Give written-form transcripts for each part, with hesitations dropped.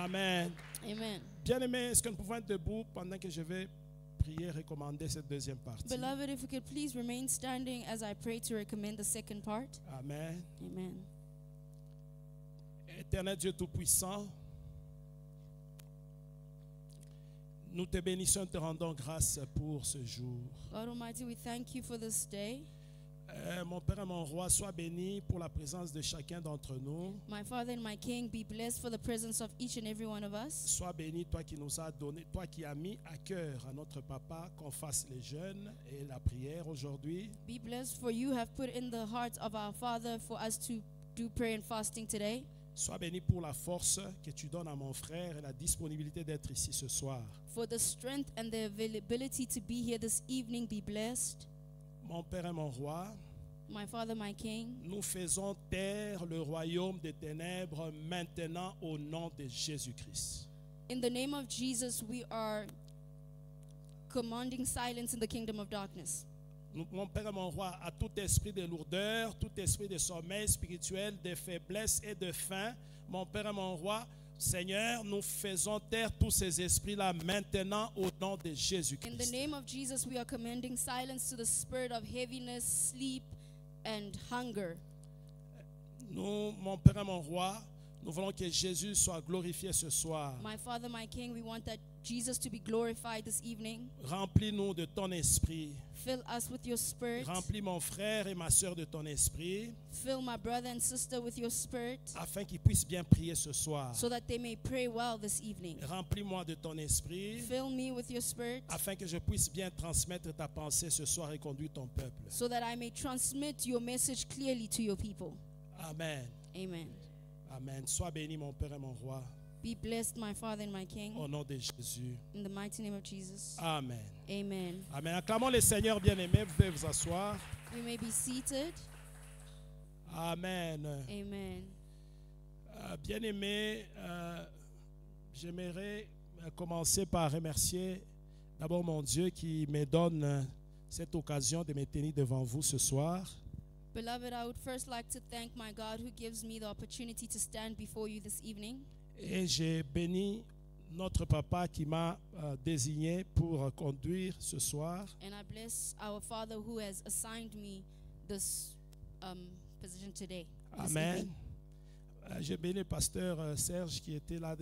Amen. Amen. Bien-aimés, est-ce que nous pouvons être debout pendant que je vais prier, recommander cette deuxième partie? Beloved, if we could please remain standing as I pray to recommend the second part. Amen. Amen. Éternel Dieu Tout-Puissant, nous te bénissons, te rendons grâce pour ce jour. God Almighty, we thank you for this day. Mon Père et mon Roi, sois béni pour la présence de chacun d'entre nous. My Father and my King, be blessed for the presence of each and every one of us. Sois béni, toi qui nous as donné, toi qui as mis à cœur à notre papa qu'on fasse les jeûnes et la prière aujourd'hui. Be blessed for you have put in the hearts of our Father for us to do prayer and fasting today. Sois béni pour la force que tu donnes à mon frère et la disponibilité d'être ici ce soir. For the strength and the availability to be here this evening, be blessed. Mon Père et mon Roi, My Father, my King, nous faisons taire le royaume des ténèbres maintenant au nom de Jésus-Christ. in the name of Jesus, we are commanding silence in the kingdom of darkness. Mon Père et mon Roi, à tout esprit de lourdeur, tout esprit de sommeil spirituel, de faiblesse et de faim, mon Père et mon Roi, Seigneur, nous faisons taire tous ces esprits-là maintenant au nom de In the Jésus-Christ. name of Jesus, we are commanding silence to the spirit of heaviness, sleep, and hunger. Nous, mon Père et mon Roi, nous voulons que Jésus soit glorifié ce soir. My Father, my King, we want that Jesus to be glorified this evening. Remplis-nous de ton esprit. Fill us with your spirit. Remplis mon frère et ma soeur de ton esprit, Fill my brother and sister with your spirit afin qu'ils puissent bien prier ce soir. so that they may pray well this evening. Remplis-moi de ton esprit, Fill me with your spirit afin que je puisse bien transmettre ta pensée ce soir et conduire ton peuple. so that I may transmit your message clearly to your people. Amen. Amen. Amen. Sois béni, mon Père et mon Roi, Be blessed, my Father and my King, au nom de Jésus. in the mighty name of Jesus. Amen. Amen. Amen. Acclamons le Seigneur bien-aimé. Vous pouvez vous asseoir. We may be seated. Amen. Amen. Bien-aimé, j'aimerais commencer par remercier d'abord mon Dieu qui me donne cette occasion de me tenir devant vous ce soir. Beloved, I would first like to thank my God who gives me the opportunity to stand before you this evening. Et j'ai béni notre papa qui m'a désigné pour conduire ce soir. And I bless our Father who has assigned me this position today. this Amen. evening. J'ai béni le pasteur Serge qui était là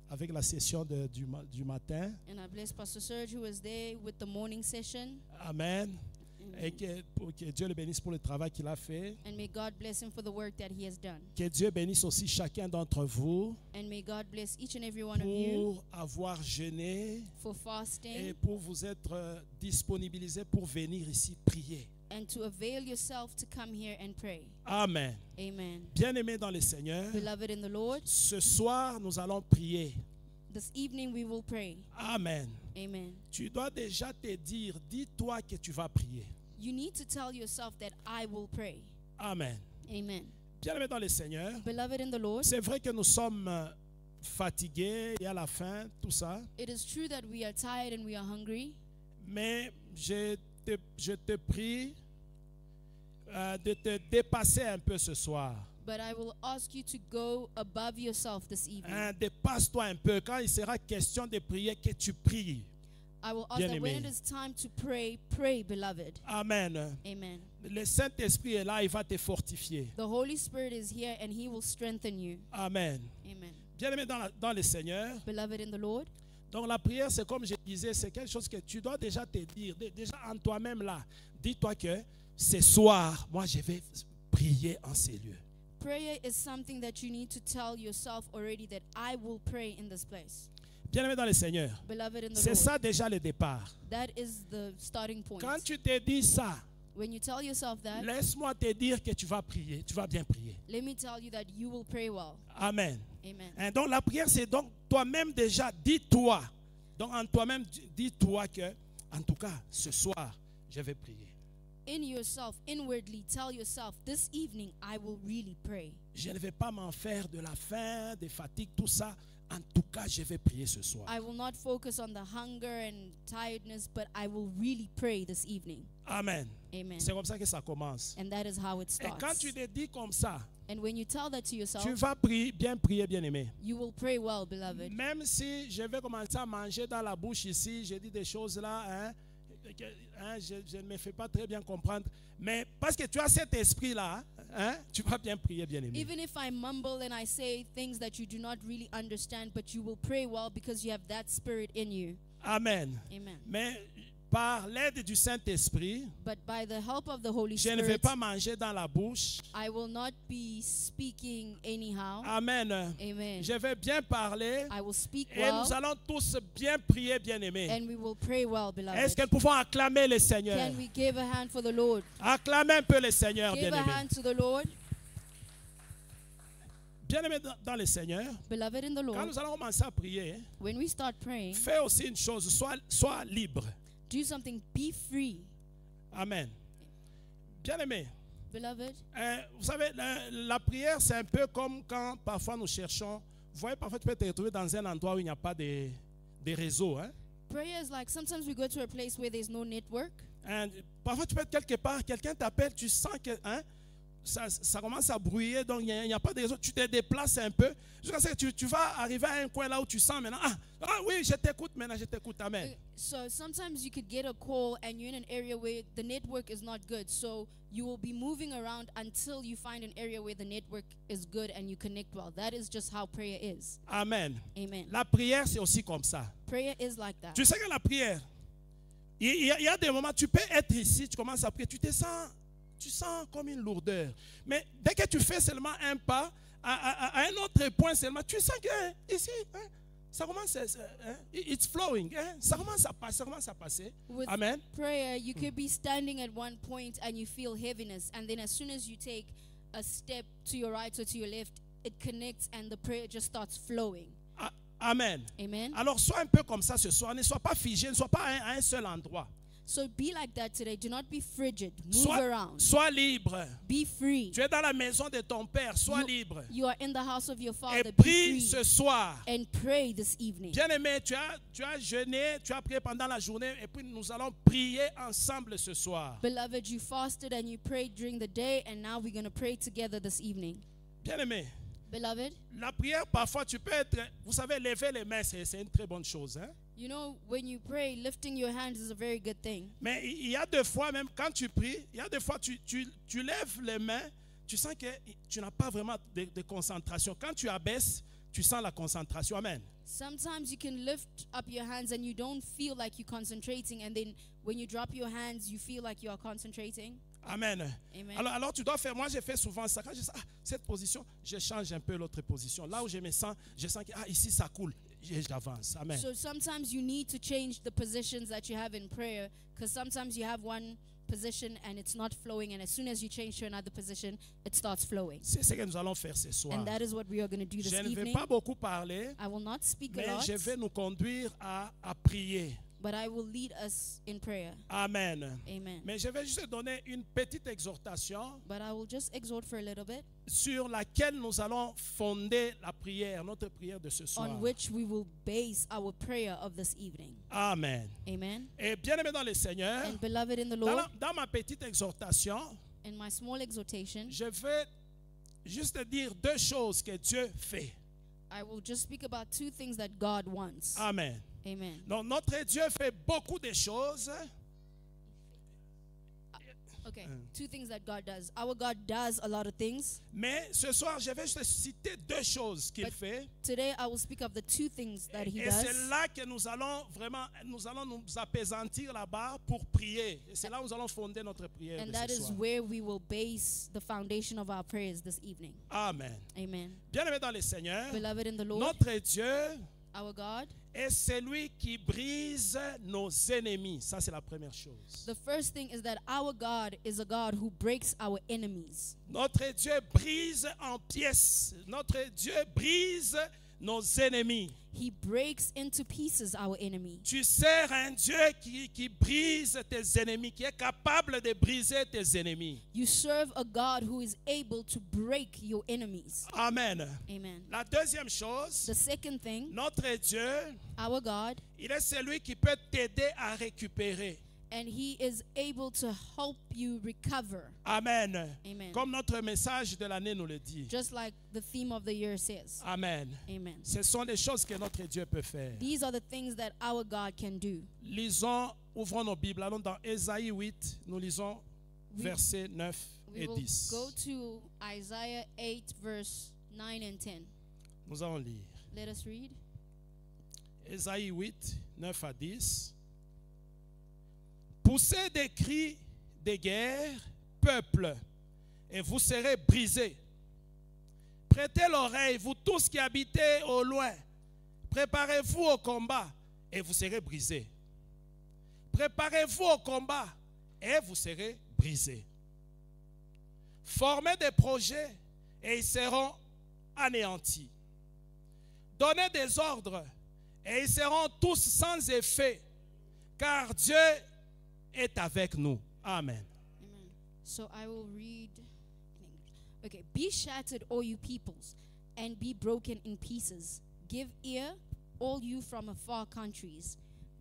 avec la session du matin. And I bless Pastor Serge who was there with the morning session. Amen. Amen. Et que Dieu le bénisse pour le travail qu'il a fait. And may God bless him for the work that he has done. Que Dieu bénisse aussi chacun d'entre vous And may God bless each and every one of you pour avoir jeûné for et fasting pour vous être disponibilisé pour venir ici prier. and to avail yourself to come here and pray. Amen. Amen. Bien-aimés dans le Seigneur, Beloved in the Lord, ce soir nous allons prier. this evening we will pray. Amen. Amen. Tu dois déjà te dire, dis-toi que tu vas prier. You need to tell yourself that I will pray. Amen. Amen. Bien-aimés dans le Seigneur, Beloved in the Lord, c'est vrai que nous sommes fatigués et à la fin, tout ça, it is true that we are tired and we are hungry, mais je te prie de te dépasser un peu ce soir. but I will ask you to go above yourself this evening. Hein, dépasse-toi un peu. Quand il sera question de prier, que tu pries. I will ask that when Bien-aimé. it is time to pray, pray, beloved. Amen. Amen. Le Saint-Esprit est là, il va te fortifier. The Holy Spirit is here and he will strengthen you. Amen. Amen. Bien-aimé dans le Seigneur. Beloved in the Lord, Donc la prière, c'est comme je disais, c'est quelque chose que tu dois déjà te dire. Déjà en toi-même là, dis-toi que ce soir, moi je vais prier en ces lieux. prayer is something that you need to tell yourself already that I will pray in this place. Bien-aimé dans le Seigneur. Beloved in the C'est Lord, ça déjà le départ. that is the starting point. Quand tu te dis ça, When you tell yourself that, laisse-moi te dire que tu vas prier, tu vas bien prier. let me tell you that you will pray well. Amen. Amen. Hein, donc la prière, c'est donc toi-même déjà, dis-toi. Donc en toi-même, dis-toi que, en tout cas, ce soir, je vais prier. In yourself, inwardly, tell yourself, this evening I will really pray. Je ne vais pas m'en faire de la faim, des fatigues, tout ça. en tout cas, je vais prier ce soir. I will not focus on the hunger and tiredness, but I will really pray this evening. Amen. Amen. C'est comme ça que ça commence. And that is how it Et quand starts. tu te dis comme ça, And when you tell that to yourself, tu vas bien prier, bien aimé. you will pray well, beloved. Même si je vais commencer à manger dans la bouche ici, je dis des choses là, je ne me fais pas très bien comprendre. Mais parce que tu as cet esprit-là, tu vas bien prier, bien aimé. Even if I mumble and I say things that you do not really understand, but you will pray well because you have that spirit in you. Amen. Amen. Mais par l'aide du Saint-Esprit, But by the help of the Holy je ne vais Spirit, pas manger dans la bouche. I will not be speaking anyhow. Amen. Amen. Je vais bien parler I will speak et well, nous allons tous bien prier, bien aimé. and we will pray well, beloved. Est-ce que nous pouvons acclamer le Seigneur? Can we give a hand for the Lord? Acclamer un peu le Seigneur, Give bien a aimé. hand to the Lord, Bien aimé dans le Seigneur. beloved in the Quand Lord. nous allons commencer à prier, When we start praying, fais aussi une chose, sois libre. do something, be free, Amen. Bien aimé, beloved. vous savez, la prière, c'est un peu comme quand parfois nous cherchons. Vous voyez, parfois tu peux te retrouver dans un endroit où il n'y a pas de réseau. Prayer is like sometimes we go to a place where there's no network. Parfois tu peux être quelque part, quelqu'un t'appelle, tu sens que ça commence à brouiller, donc il n'y a pas de réseau. Tu te déplaces un peu. Jusqu'à ce que tu vas arriver à un coin là où tu sens maintenant, oui, je t'écoute maintenant, je t'écoute. Amen. So sometimes you could get a call and you're in an area where the network is not good. So you will be moving around until you find an area where the network is good and you connect well. That is just how prayer is. Amen. Amen. La prière, c'est aussi comme ça. Prayer is like that. Tu sais que la prière, il y a des moments, tu peux être ici, tu commences à prier, tu sens comme une lourdeur. Mais dès que tu fais seulement un pas, à un autre point seulement, tu sens que ici, ça commence à, it's flowing, ça commence à passer. With Amen. prayer, you could be standing at one point and you feel heaviness. And then as soon as you take a step to your right or to your left, it connects and the prayer just starts flowing. Amen. Amen. Alors sois un peu comme ça ce soir, ne sois pas figé, ne sois pas à un seul endroit. So be like that today. Do not be frigid. Move around. Sois libre. Be free. Tu es dans la maison de ton père, sois libre. You are in the house of your father. Et Be prie free. ce soir. And pray this evening. Bien-aimé, tu as jeûné, tu as prié pendant la journée et puis nous allons prier ensemble ce soir. Beloved, you fasted and you prayed during the day, and now we're going to pray together this evening. Bien-aimé, Beloved, la prière, parfois tu peux être, vous savez, lever les mains, c'est une très bonne chose. you know, when you pray, lifting your hands is a very good thing. Mais il y a des fois, même quand tu pries, il y a des fois tu lèves les mains, tu sens que tu n'as pas vraiment de concentration. Quand tu abaisses, tu sens la concentration. Amen. Sometimes you can lift up your hands and you don't feel like you're concentrating, and then when you drop your hands, you feel like you are concentrating. Amen. Amen. Alors tu dois faire, moi j'ai fait souvent ça, quand je sens cette position, je change un peu l'autre position. Là où je sens que ici ça coule, j'avance. Amen. So sometimes you need to change the positions that you have in prayer, because sometimes you have one position and it's not flowing, and as soon as you change to another position, it starts flowing. C'est ce que nous allons faire ce soir. And that is what we are going to do this Je ne vais evening. pas beaucoup parler, I will not speak a mais lot, je vais nous conduire à prier. but I will lead us in prayer. Amen. Amen. Mais je vais juste donner une petite exhortation But I will just exhort for a little bit, sur laquelle nous allons fonder la prière, notre prière de ce soir. on which we will base our prayer of this evening. Amen. Amen. Et bien aimé dans le Seigneur, And beloved in the Lord, dans ma petite exhortation, in my small exhortation, je vais juste dire deux choses que Dieu fait. I will just speak about two things that God wants. Amen. Amen. Donc notre Dieu fait beaucoup de choses. Okay, two things that God does. Our God does a lot of things. Mais ce soir, je vais juste citer deux choses qu'il But fait. Today I will speak of the two things that He Et c'est does. là que nous allons nous apaisantir là-bas pour prier. Et c'est là où nous allons fonder notre prière And de that ce is soir. where we will base the foundation of our prayers this evening. Amen. Amen. Bien-aimé dans le Seigneur, Beloved in the Lord, notre Dieu our God, est celui qui brise nos ennemis. Ça, c'est la première chose. the first thing is that our God is a God who breaks our enemies. Notre Dieu brise en pièces. Notre Dieu brise nos ennemis. He breaks into pieces our enemy. Tu sers un Dieu qui brise tes ennemis, qui est capable de briser tes ennemis. You serve a God who is able to break your enemies. Amen. Amen. La deuxième chose, The second thing, notre Dieu, our God, il est celui qui peut t'aider à récupérer. and He is able to help you recover. Amen. Amen. Comme notre message de l'année nous le dit. Just like the theme of the year says. Amen. Amen. Ce sont les choses que notre Dieu peut faire. These are the things that our God can do. Lisons, ouvrons nos Bibles. Allons dans Ésaïe 8. Nous lisons We- versets 9 We et will 10. go to Isaiah 8, verse 9 and 10. Nous allons lire. Let us read. Ésaïe 8, 9 à 10. Poussez des cris de guerre, peuple, et vous serez brisés. Prêtez l'oreille, vous tous qui habitez au loin. Préparez-vous au combat, et vous serez brisés. Préparez-vous au combat, et vous serez brisés. Formez des projets, et ils seront anéantis. Donnez des ordres, et ils seront tous sans effet, car Dieu est avec nous. Amen. Amen. So I will read in English. Okay. Be shattered, all you peoples, and be broken in pieces. Give ear, all you from afar countries.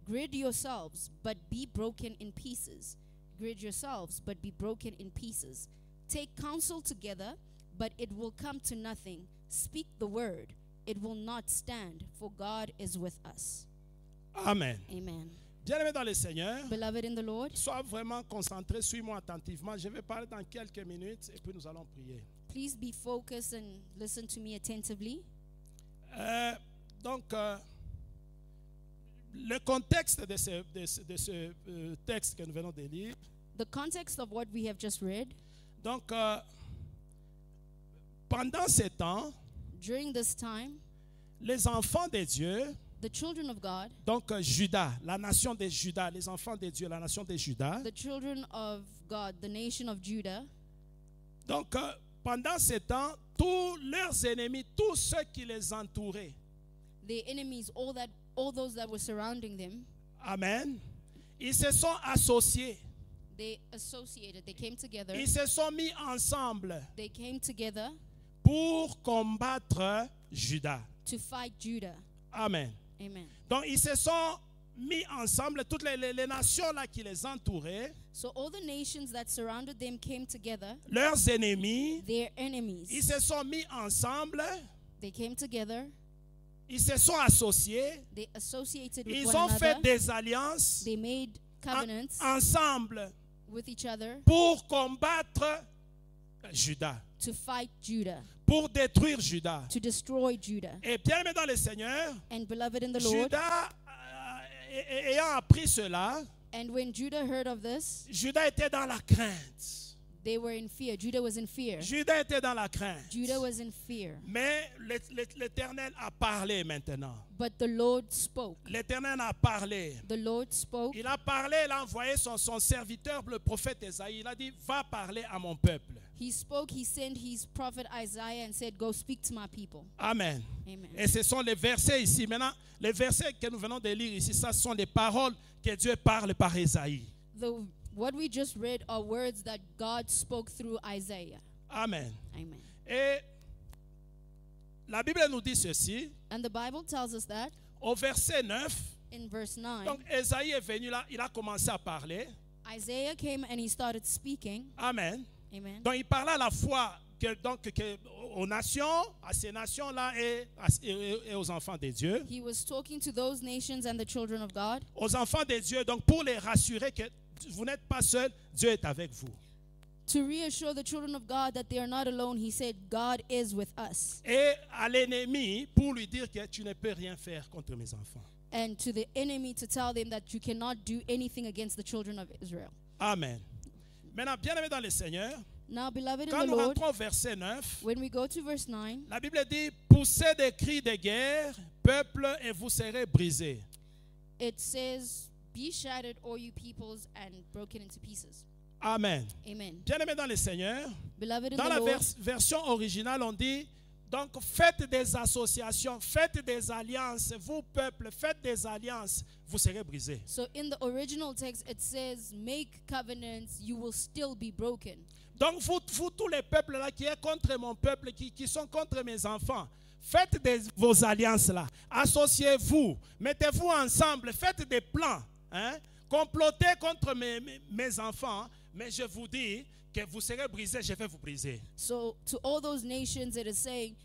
Gird yourselves, but be broken in pieces. Gird yourselves, but be broken in pieces. Take counsel together, but it will come to nothing. Speak the word, it will not stand, for God is with us. Amen. Amen. Bien-aimés dans le Seigneur, Beloved in the Lord, sois vraiment concentré, suis-moi attentivement. Je vais parler dans quelques minutes et puis nous allons prier. please be focused and listen to me attentively. Donc, le contexte de ce texte que nous venons de lire, The context of what we have just read, donc, pendant ces temps, during this time, les enfants de Dieu, the children of God, donc Judas, la nation de Judas, les enfants de Dieu, la nation de Judas, the children of God, the nation of Judah, donc pendant ces temps, tous leurs ennemis, tous ceux qui les entouraient, their enemies, all those that were surrounding them, amen, ils se sont associés, they associated, they came together, ils se sont mis ensemble they came together pour combattre Judas. to fight Judah. Amen. Amen. Donc ils se sont mis ensemble, toutes les nations là qui les entouraient, So all the nations that surrounded them came together, leurs ennemis, their ils enemies, se sont mis ensemble, they came together, ils se sont associés, they associated with ils one ont fait another, des alliances they made covenants ensemble with each other pour combattre Judas, to fight Judah, pour détruire Judas. to destroy Judah. Et bien aimé dans le Seigneur, And beloved in the Lord, Judas, ayant appris cela, and when Judah heard of this, Judas était dans la crainte. they were in fear. Judah was in fear. Judas était dans la crainte. Judah was in fear. Mais l'Éternel a parlé maintenant. But the Lord spoke. L'Éternel a parlé. The Lord spoke. Il a parlé, il a envoyé son serviteur, le prophète Esaïe. Il a dit, va parler à mon peuple. He spoke, he sent his prophet Isaiah and said, go speak to my people. Amen. Amen. Et ce sont les versets ici. Maintenant, les versets que nous venons de lire ici, ça ce sont les paroles que Dieu parle par Esaïe. What we just read are words that God spoke through Isaiah. Amen. Amen. Et la Bible nous dit ceci, And the Bible tells us that au verset 9, in verse 9, donc Esaïe est venu là, il a commencé à parler. Isaiah came and he started speaking. Amen. Amen. Donc il parlait à la fois aux nations, à ces nations-là et aux enfants de Dieu. He was talking to those nations and the children of God, Aux enfants de Dieu, donc pour les rassurer que vous n'êtes pas seuls, Dieu est avec vous. to reassure the children of God that they are not alone. He said, God is with us. Et à l'ennemi, pour lui dire que tu ne peux rien faire contre mes enfants. And to the enemy to tell them that you cannot do anything against the children of Israel. Amen. Maintenant, bien-aimés dans le Seigneur, Now, beloved in quand the nous Lord, rentrons au verset 9, when we go to verse 9, la Bible dit, poussez des cris de guerre, peuple, et vous serez brisés. it says, be shattered, all you peoples, and broken into pieces. Amen. Amen. Bien-aimés dans le Seigneur, Beloved in dans the la Lord, version originale, on dit, Donc faites des associations, faites des alliances. Vous, peuple, faites des alliances. Vous serez brisés. So in the original text, it says, make covenants, you will still be broken. Donc vous tous les peuples là qui est contre mon peuple, qui sont contre mes enfants, faites vos alliances là. Associez-vous, mettez-vous ensemble, faites des plans. Hein? Complotez contre mes enfants, mais je vous dis que vous serez brisés, je vais vous briser. So to all those nations, it is saying,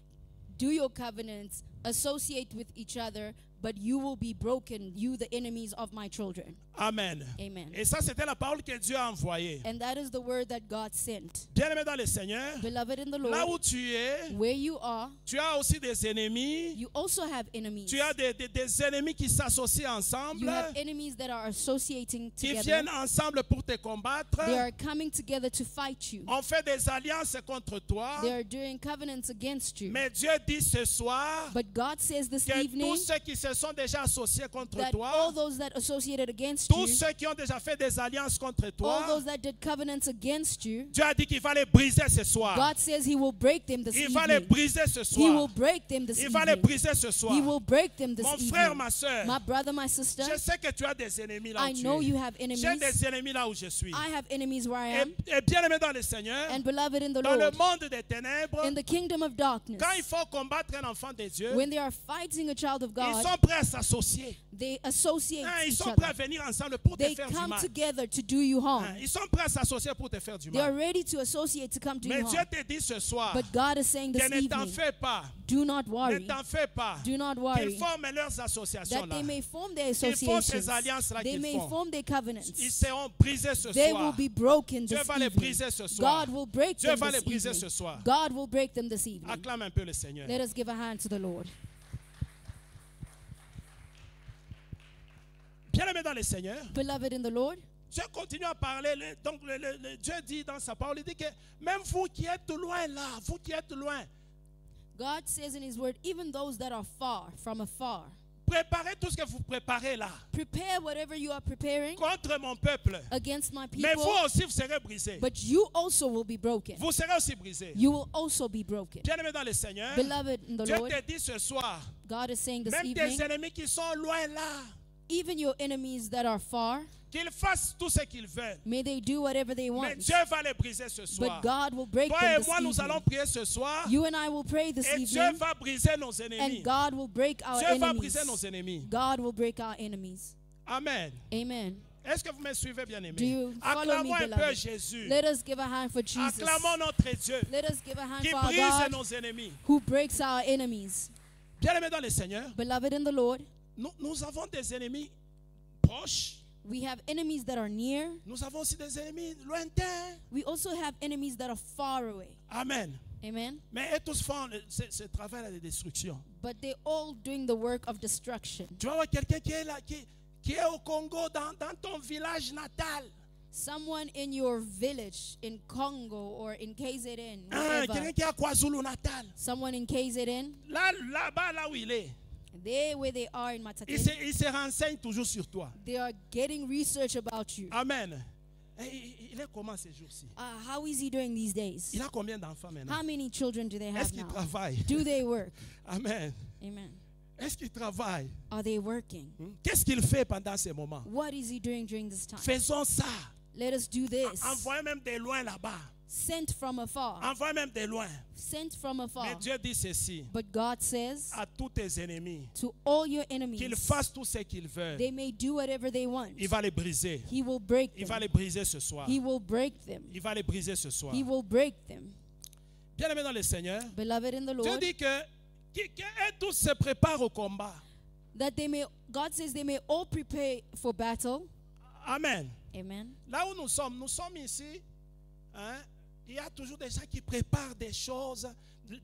do your covenants, associate with each other, but you will be broken, you the enemies of my children. Amen. Amen. Et ça, c'était la parole que Dieu a envoyée. And that is the word that God sent. Bien-aimé dans le Seigneur, Beloved in the là où Lord, tu es, where you are, tu as aussi des ennemis. you also have enemies. Tu as des ennemis qui s'associent ensemble, You have enemies that are associating qui together. viennent ensemble pour te combattre. They are coming together to fight you. On fait des alliances contre toi. They are doing covenants against you. Mais Dieu dit ce soir But God says this que evening tous ceux qui se sont déjà associés contre that toi, all those that associated against tous you, ceux qui ont déjà fait des alliances contre all toi, those that did covenants against you, Dieu a dit qu'il va les briser ce soir. God says he will break them this Il va les evening. briser ce He will soir. break them this Il va les evening. briser ce soir. He will break them this Mon frère, evening. ma soeur, My brother, my sister, je sais que tu as des ennemis là I où tu know es. you have J'ai enemies. des ennemis là où je suis. I have enemies where I am. Et bien aimé dans le Seigneur, And beloved in the dans le Lord, monde des ténèbres, in the kingdom of darkness, quand il faut combattre un enfant de Dieu, when they are fighting a child of ils God, sont prêts à s'associer. they associate Hein, ils each sont prêts à other. venir ensemble pour te They faire du come mal. together to do you harm. Hein, ils sont prêts à s'associer pour te faire du They are mal. ready to associate to come to Mais you Dieu harm. te dit ce soir But God is saying this que ne t'en evening, fais pas. do not Ne worry. t'en fais pas. Do not Qu'ils worry. forment leurs associations That là. they may form their Qu'ils font ces associations. alliances là They qu'ils may font. form their Ils covenants. seront brisés ce They will soir. be broken Dieu this va les evening. briser ce soir. God will break Dieu them va les this briser ce evening. soir. God will break them this evening. Acclame un peu le Seigneur. Let us give a hand to the Lord. Bien-aimé dans le Seigneur, Beloved in the Lord, Dieu continue à parler. Donc Dieu dit dans sa parole, il dit que même vous qui êtes loin là, vous qui êtes loin, God says in his word, even those that are far, from afar, préparez tout ce que vous préparez là prepare whatever you are preparing contre mon peuple. against my Mais vous people, aussi, vous serez brisés. but you also will be broken. Vous serez aussi brisés. You will also be broken. Bien-aimé dans le Seigneur, Beloved in the Dieu Lord, te dit ce soir, God is saying this même tes evening, ennemis qui sont loin là, even your enemies that are far, qu'ils fassent tout ce qu'ils veulent. may they do whatever they Mais want. Dieu va les briser ce soir. But God will break Toi them et this moi, nous allons evening. prier ce soir. You and I will pray this Et Dieu evening, va briser nos ennemis. and God will break our Dieu va enemies. briser nos ennemis. God will break our enemies. Amen. Amen. Est-ce que vous me suivez, bien Do aimé? you follow me, Acclamons un peu beloved? Jésus. Let us give a hand for Jesus. Acclamons notre Dieu Let us give a hand qui for our brise God nos ennemis. who breaks our enemies. Bien aimé dans le Seigneur, Beloved in the Lord, nous avons des ennemis proches. we have enemies that are near. Nous avons aussi des ennemis lointains. We also have enemies that are far away. Amen. Amen. Mais eux tous font ce travail de destruction. But they're all doing the work of destruction. Tu vas voir quelqu'un qui est là, qui est au Congo, dans ton village natal. Someone in your village in Congo or in KZN, Quelqu'un wherever. qui est à KwaZulu Natal. Someone in KZN, Là-bas, là où il est. there where they are in Il Matakeni, il se renseigne toujours sur toi. they are getting research about you. Amen. Et il est comment ces jours-ci? How is he doing these days? Il a combien d'enfants maintenant? How many children do they Est-ce have qu'il now? travaille? Do they work? Amen. Amen. Est-ce qu'il travaille? Are they working? Qu'est-ce qu'il fait pendant ces moments? What is he doing during this time? Faisons ça. Let us do this. Envoyez même des loin là-bas. Sent from afar. Envoyez même des loin. Sent from Mais afar. Dieu dit ceci But God says à tous tes ennemis, to all your qu'ils enemies, fassent tout ce qu'ils veulent. they may do whatever they want. Il va les briser. He will break Il va them. les briser ce soir. He will break them. Il va les briser ce soir. He will break them. Bien aimé dans le Seigneur, Beloved in the Dieu Lord, dit que eux tous se préparent au combat. that they may, God says they may all prepare for battle. Amen. Amen. Là où nous sommes ici, hein, il y a toujours des gens qui préparent des choses.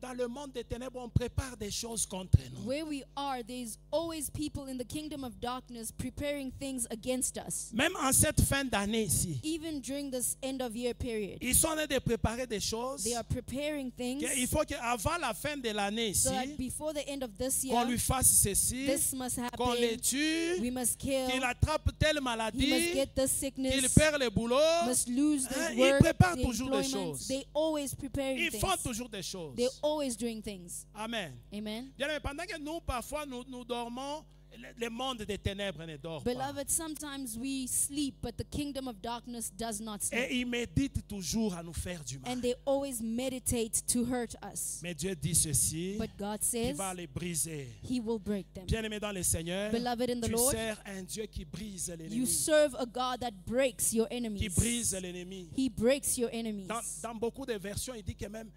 Dans le monde des ténèbres, on prépare des choses contre nous. Where we are, there's always people in the kingdom of darkness preparing things against us. Même en cette fin d'année ici, Even during this end of year period, ils sont en train de préparer des choses. they are preparing things Il faut qu'avant la fin de l'année ici, so that before the end of this qu'on year, lui fasse ceci, this must qu'on les happen. tue, We must kill. qu'il attrape telle He must maladie, get this qu'il sickness. perd le boulot. Must lose Hein, the ils work, préparent the toujours des employment. choses. They always preparing Ils font things. toujours des choses. They They're always doing things. Amen. Amen. Bien aimé, pendant que nous, parfois, nous dormons, le monde des ténèbres ne dort pas. Beloved, sometimes we sleep, but the kingdom of darkness does not sleep. Et ils méditent toujours à nous faire du mal. And they always meditate to hurt us. Mais Dieu dit ceci, But God il says va les briser. He will break them. Bien aimé dans le Seigneur, Beloved in the tu Lord, sers un Dieu qui brise you l'ennemi. serve a God that breaks your Qui enemies. brise l'ennemi. He breaks your enemies. Dans beaucoup de versions, il dit que même,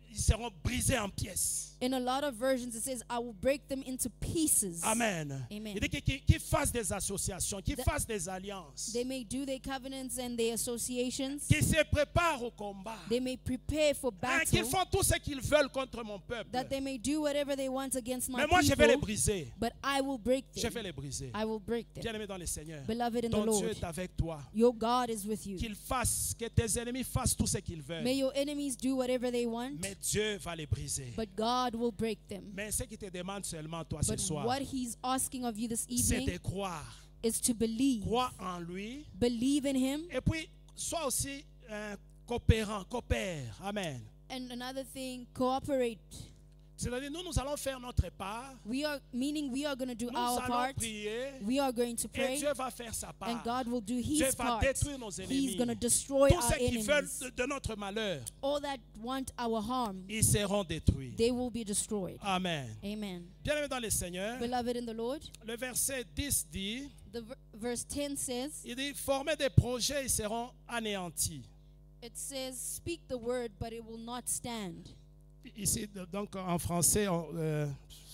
ils seront brisés en pièces. In a lot of versions, it says, I will break them into pieces. Amen. Amen. Il dit qu'ils fassent des associations, qu'ils fassent des alliances, They may do their covenants and their associations. qu'ils se préparent au combat, They may prepare for qu'ils battle. font tout ce qu'ils veulent contre mon peuple. That they may do whatever they want against my Mais moi, je vais les people. briser. But I will break Je vais them. les briser. I will break them. Bien-aimé dans le Seigneur, Beloved in the ton Dieu Lord, est avec toi. your God is with you. Qu'ils fassent, que tes ennemis fassent tout ce qu'ils veulent. May your enemies do whatever they want, Mais Dieu va les briser. but God will break them. Mais ce qui te demande seulement, toi, ce But soir, what He's asking of you this c'est evening de croire. is to believe. Crois en lui. Believe in Him. Et puis, sois aussi coopérant, coopère. Amen. And another thing, cooperate. C'est-à-dire, nous allons faire notre part. We are going to do Nous our allons part. prier. We are going to Et pray. Dieu va faire sa part. And God will do Dieu His va part. détruire nos He's ennemis. going to destroy Tous our ceux qui veulent enemies. de notre malheur, All that want our harm, ils seront détruits. they will be destroyed. Amen. Amen. Bien-aimé dans le Seigneur, Beloved in the Lord, le verset 10 dit, verse 10 says, il dit, former des projets, ils seront anéantis. it says, speak the word, but it will not stand. Ici, donc en français,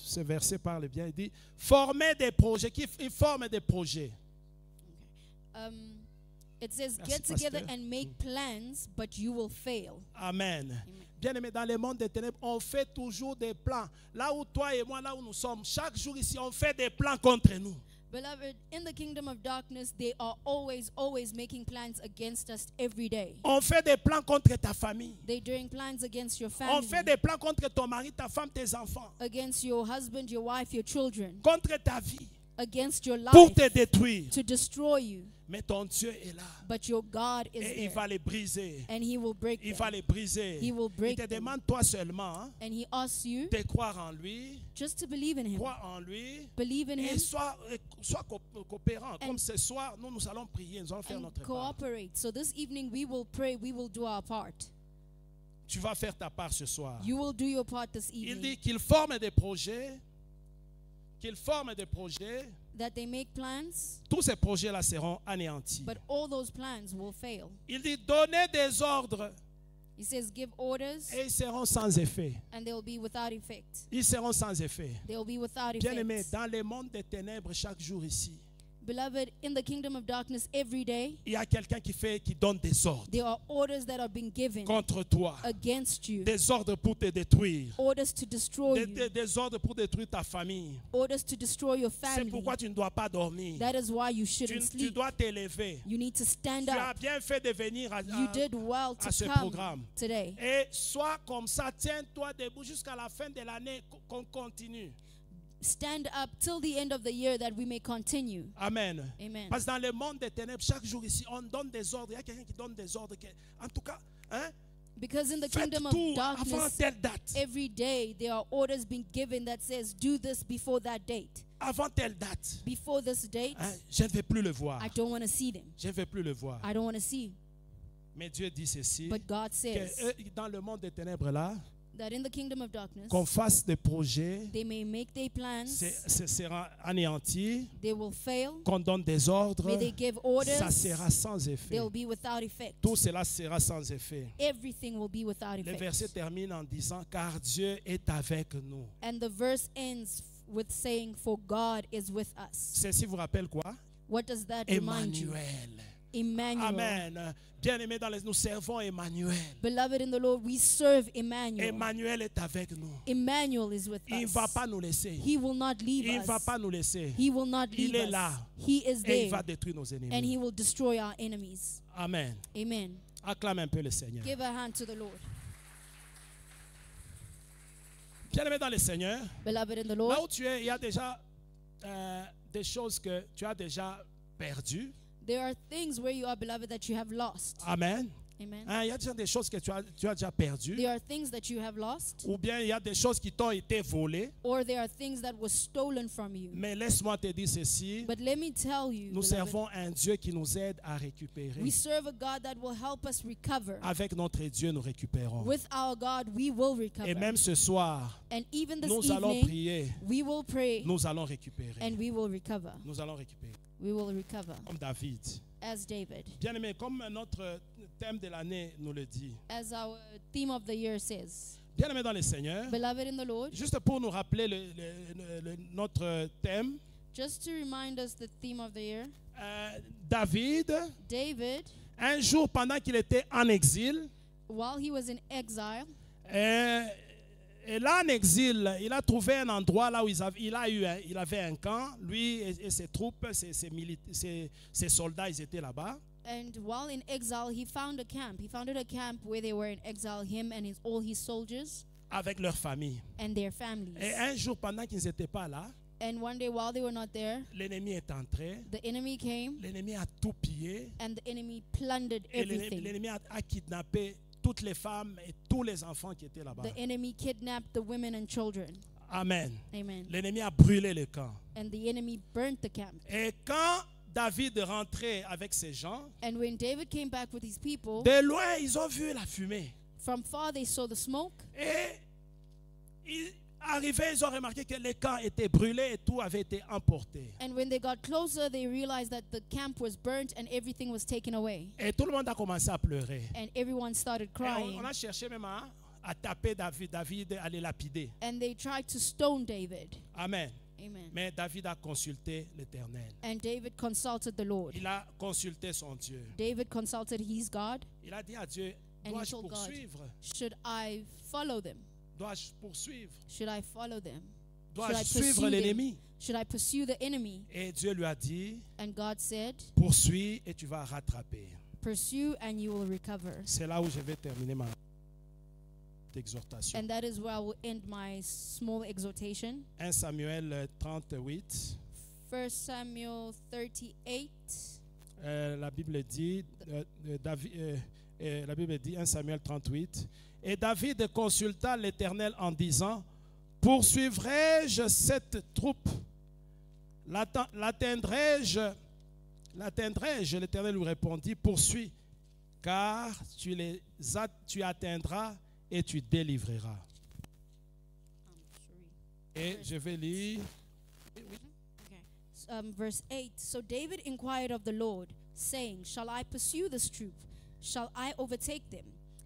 ce verset parle bien. Il dit, former des projets. Qui forme des projets? It says, Merci, get together pasteur. and make plans, but you will fail. Amen. Bien-aimé, dans le monde des ténèbres, on fait toujours des plans. Là où toi et moi, là où nous sommes, chaque jour ici, on fait des plans contre nous. Beloved, in the kingdom of darkness, they are always making plans against us every day. On fait des plans contre ta famille. They're doing plans against your On family, fait des plans contre ton mari, ta femme, tes enfants. against your husband, your wife, your children, Contre ta vie. against your Pour life, te détruire. to destroy you. Mais ton Dieu est là. But your God is Et il there, va les briser. and He will break Il va them. les briser. He will Il break te them. demande toi seulement hein, And He asks you de croire en lui. just to believe in Him. Crois en lui. Believe in Et Him sois coopérant. Comme And- ce soir, nous allons prier. Nous allons faire and notre part. cooperate. So this evening we will pray, we will do our part. Tu vas faire ta part ce soir. You will do your part this Il evening. dit qu'il forme des projets. Qu'il forme des projets. That they make plans, Tous ces projets-là seront anéantis. but all those plans will fail. Il dit donner des ordres He says, give orders, et ils seront sans effet. and they will be without effect. Ils seront sans effet. They will be without Bien-aimé, effect. dans le monde des ténèbres, chaque jour ici, Beloved, in the kingdom of darkness, every day, il y a quelqu'un qui donne des ordres there are orders that are being given contre toi. against you. Des ordres pour te détruire. Orders to destroy you. Des ordres pour détruire ta famille. Orders to destroy your C'est family. pourquoi tu ne dois pas dormir. That is why you Tu, shouldn't tu sleep. dois t'élever. You need to stand Tu as up. bien fait de venir You did well à ce to programme. come today. Et sois comme ça, tiens-toi debout jusqu'à la fin de l'année, qu'on continue. Stand up till the end of the year that we may continue. Amen. Amen. Parce que dans le monde des ténèbres, chaque jour ici, on donne des ordres. Il y a quelqu'un qui donne des ordres. En tout cas, hein, Because in the faites kingdom tout of avant darkness, telle date. every day there are orders being given that says, do this before that date. Avant telle date. Before this date, Hein, je ne vais plus le voir. I don't want to see them. Je ne vais plus le voir. I don't want to see. Mais Dieu dit ceci. But God Que says dans le monde des ténèbres là, that in the kingdom of darkness, qu'on fasse des projets, they may make their plans, ce sera anéanti. they will fail. Qu'on donne des ordres, May they give orders, ça sera sans effet. they'll be without effect. Tout cela sera sans effet. Everything will be without Le verset effect. termine en disant car Dieu est avec nous. And the verse ends with saying, for God is with us. Ceci vous rappelle quoi? What does that remind you? Emmanuel. Emmanuel. Amen. Bien-aimés nous servons Emmanuel. Beloved in the Lord, we serve Emmanuel. Emmanuel est avec nous. Emmanuel is with Il ne us. va pas nous laisser. He will not leave Il ne va us. pas nous laisser. He will not Il leave est us. là. He is Et il va there. détruire nos And ennemis. He will destroy our enemies. Amen. Amen. Acclame un peu le Seigneur. Give a hand to the Lord. Bien-aimé dans le Seigneur, Beloved in the là Lord, où tu es, il y a déjà des choses que tu as déjà perdues. there are things where you are, beloved, that you have lost. Amen. Amen. Hein, il y a déjà des choses que tu as déjà perdues. There are things that you have lost, Ou bien il y a des choses qui t'ont été volées. or there are things that were stolen from you. Mais laisse-moi te dire ceci. But let me tell you, Nous beloved, servons un Dieu qui nous aide à récupérer. we serve a God that will help us recover. Avec notre Dieu, nous récupérons. With our God, we will Et recover. même ce soir, And even this nous allons evening, prier. we will pray Nous allons récupérer. and we will recover. Nous allons récupérer. We will recover Comme David. as David. Bien aimé, comme notre thème de l'année nous le dit. As our theme of the year says. Bien aimé dans le Seigneur. Beloved in the Lord, Juste pour nous rappeler notre thème. just to remind us the theme of the year, David, David, un jour pendant qu'il était en exil, while he was in exile, et là en exil, il a trouvé un endroit là où il avait un camp, lui et ses troupes, ses soldats, ils étaient là-bas. and while in exile, he found a camp. He founded a camp where they were in exile, him and all his soldiers Avec leur famille. and their families. Et un jour pendant qu'ils n'étaient pas là, And one day while they were not there, l'ennemi est entré, the enemy came l'ennemi a tout pillé, and the enemy plundered et everything. l'ennemi a kidnappé toutes les femmes et tous les enfants qui étaient là-bas. The enemy kidnapped the women and children. Amen. Amen. L'ennemi a brûlé le camp. And the enemy burnt the camp. Et quand David rentrait avec ses gens, And when David came back with his people, de loin, ils ont vu la fumée. from far they saw the smoke. Et ils arrivaient, ils ont remarqué que le camp était brûlé et tout avait été emporté. And when they got closer, they realized that the camp was burnt and everything was taken away. Et tout le monde a commencé à pleurer. And everyone started Et crying. on a cherché même à taper David, à les lapider. And they tried to stone David. Amen. Amen. Mais David a consulté l'Éternel. And David consulted the Lord. Il a consulté son Dieu. David consulted his God. Il a dit à Dieu, And he dois-je told God, poursuivre? should I follow them? Dois-je poursuivre? Should I follow them? Dois-je I suivre pursue them? l'ennemi? Should I pursue the enemy? Et Dieu lui a dit, And God said, poursuis et tu vas rattraper. pursue and you will recover. C'est là où je vais terminer ma exhortation. And that is where I will end my small exhortation. 1 Samuel 38. 1 Samuel 38. La Bible dit, la Bible dit 1 Samuel 38. Et David consulta l'Éternel en disant, poursuivrai-je cette troupe? L'atteindrai-je? L'Éternel lui répondit, poursuis, car tu atteindras et tu délivreras. Et je vais lire. Verse 8. So David inquired of the Lord, saying, shall I pursue this troop? Shall I overtake them?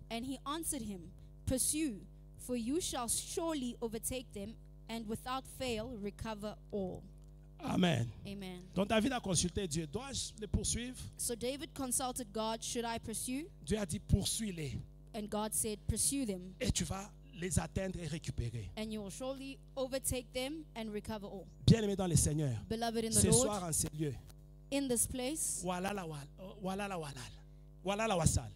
And he answered him, pursue, for you shall surely overtake them, and without fail recover all. Amen. Amen. Donc David a consulté Dieu. Dois-je les poursuivre? So David consulted God, should I pursue? Dieu a dit, poursuis-les. And God said, pursue them, Et tu vas les atteindre et récupérer. and you will surely overtake them and recover all. Bien-aimé dans le Seigneur, Beloved in the ce Lord, soir en ce lieu, in this place, voilà la wasal.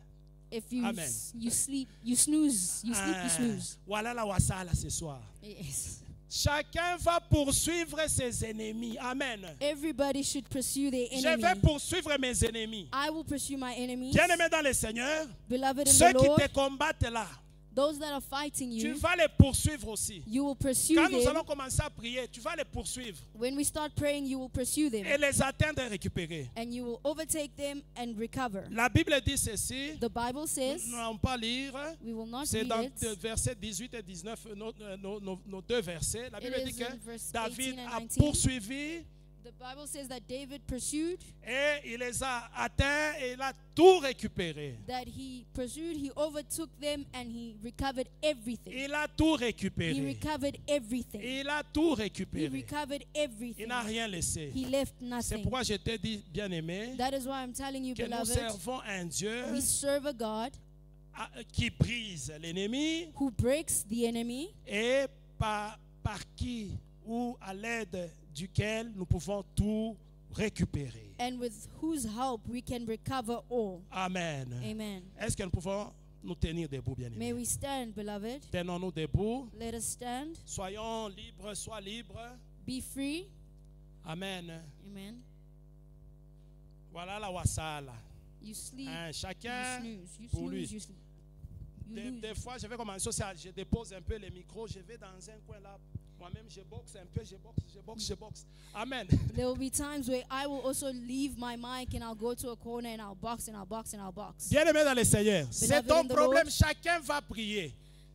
if you Amen. you sleep, you snooze, you sleep, you snooze. Voilà la wasala ce soir. Yes. Chacun va poursuivre ses ennemis. Amen. Everybody should pursue their Je vais enemy. poursuivre mes ennemis. I will pursue my enemies. Bien-aimé dans le Seigneur, Beloved in ceux the qui Lord, te combattent là, those that are fighting tu you, vas les poursuivre aussi. you will pursue Quand nous them. allons commencer à prier, tu vas les poursuivre When we start praying, you will pursue them. et les atteindre et récupérer. And you will overtake them and recover. La Bible dit ceci, The Bible says, nous n'allons pas lire, we will not c'est read dans it. versets 18 et 19, nos deux versets. La Bible It dit is que in verse David 18 and a 19. poursuivi The Bible says that David pursued, et il les a atteints et il a tout récupéré. that he pursued, he overtook them, and he recovered everything. Il a tout He récupéré. recovered everything. Il a tout He récupéré. recovered Il everything. n'a rien laissé. He left C'est nothing. pourquoi je t'ai dit, bien-aimé, That is why I'm telling you, que nous beloved, servons un Dieu we serve a God qui brise l'ennemi who breaks the enemy et par qui ou à l'aide duquel nous pouvons tout récupérer. and with whose help we can recover all. Amen. Amen. Est-ce que nous pouvons nous tenir debout, May bien-aimés? we stand, beloved. Tenons-nous debout. Let us stand. Soyons libres, sois libre. Be free. Amen. Amen. Voilà la wasala. You sleep, you Chacun snooze, you pour lui. snooze, you sleep. You Des lose. fois, je vais commencer aussi, je dépose un peu les micros, je vais dans un coin là. Moi-même, je boxe un peu, je boxe. Amen. There will be times where I will also leave my mic and I'll go to a corner and I'll box and I'll box and I'll box. Bien-aimé dans le Seigneur, c'est ton in the problème, Lord. chacun va prier.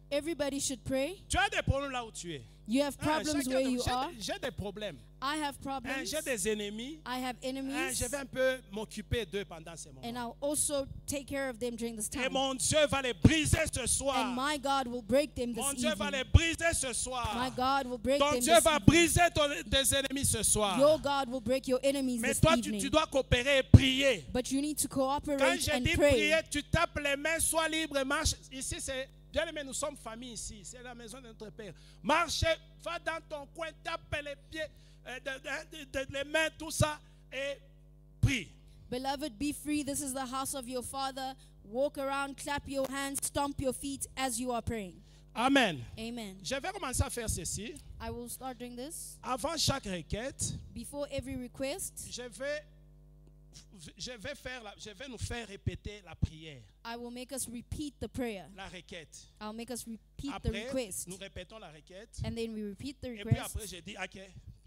Everybody should pray. Tu as des problèmes là où tu es. You have problems Chacun where de- you are. J'ai des problèmes. I have problems. J'ai des ennemis. I have enemies. Je vais un peu m'occuper d'eux pendant ces moments. And I'll also take care of them during this Et time. mon Dieu va les briser ce soir. And my God will break them Mon this Dieu va les evening. briser ce soir. My God will break Ton them Dieu this va evening. briser tes ennemis ce soir. Your God will break your enemies Mais this toi, evening. tu dois coopérer et prier. But you need to Quand cooperate je and dis pray. prier, tu tapes les mains, sois libre, marche. Ici, c'est bien aimé, nous sommes famille ici. C'est la maison de notre Père. Marche, va dans ton coin, tape les pieds, les mains, tout ça, et prie. Beloved, be free. This is the house of your Father. Walk around, clap your hands, stomp your feet as you are praying. Amen. Amen. Je vais commencer à faire ceci. I will start doing this. Avant chaque requête, Before every request, je vais nous faire répéter la prière, I will make us repeat the prayer. la requête. I'll make us repeat the Après, request. nous répétons la requête. And then we repeat the Et puis après, request. je dis, ok,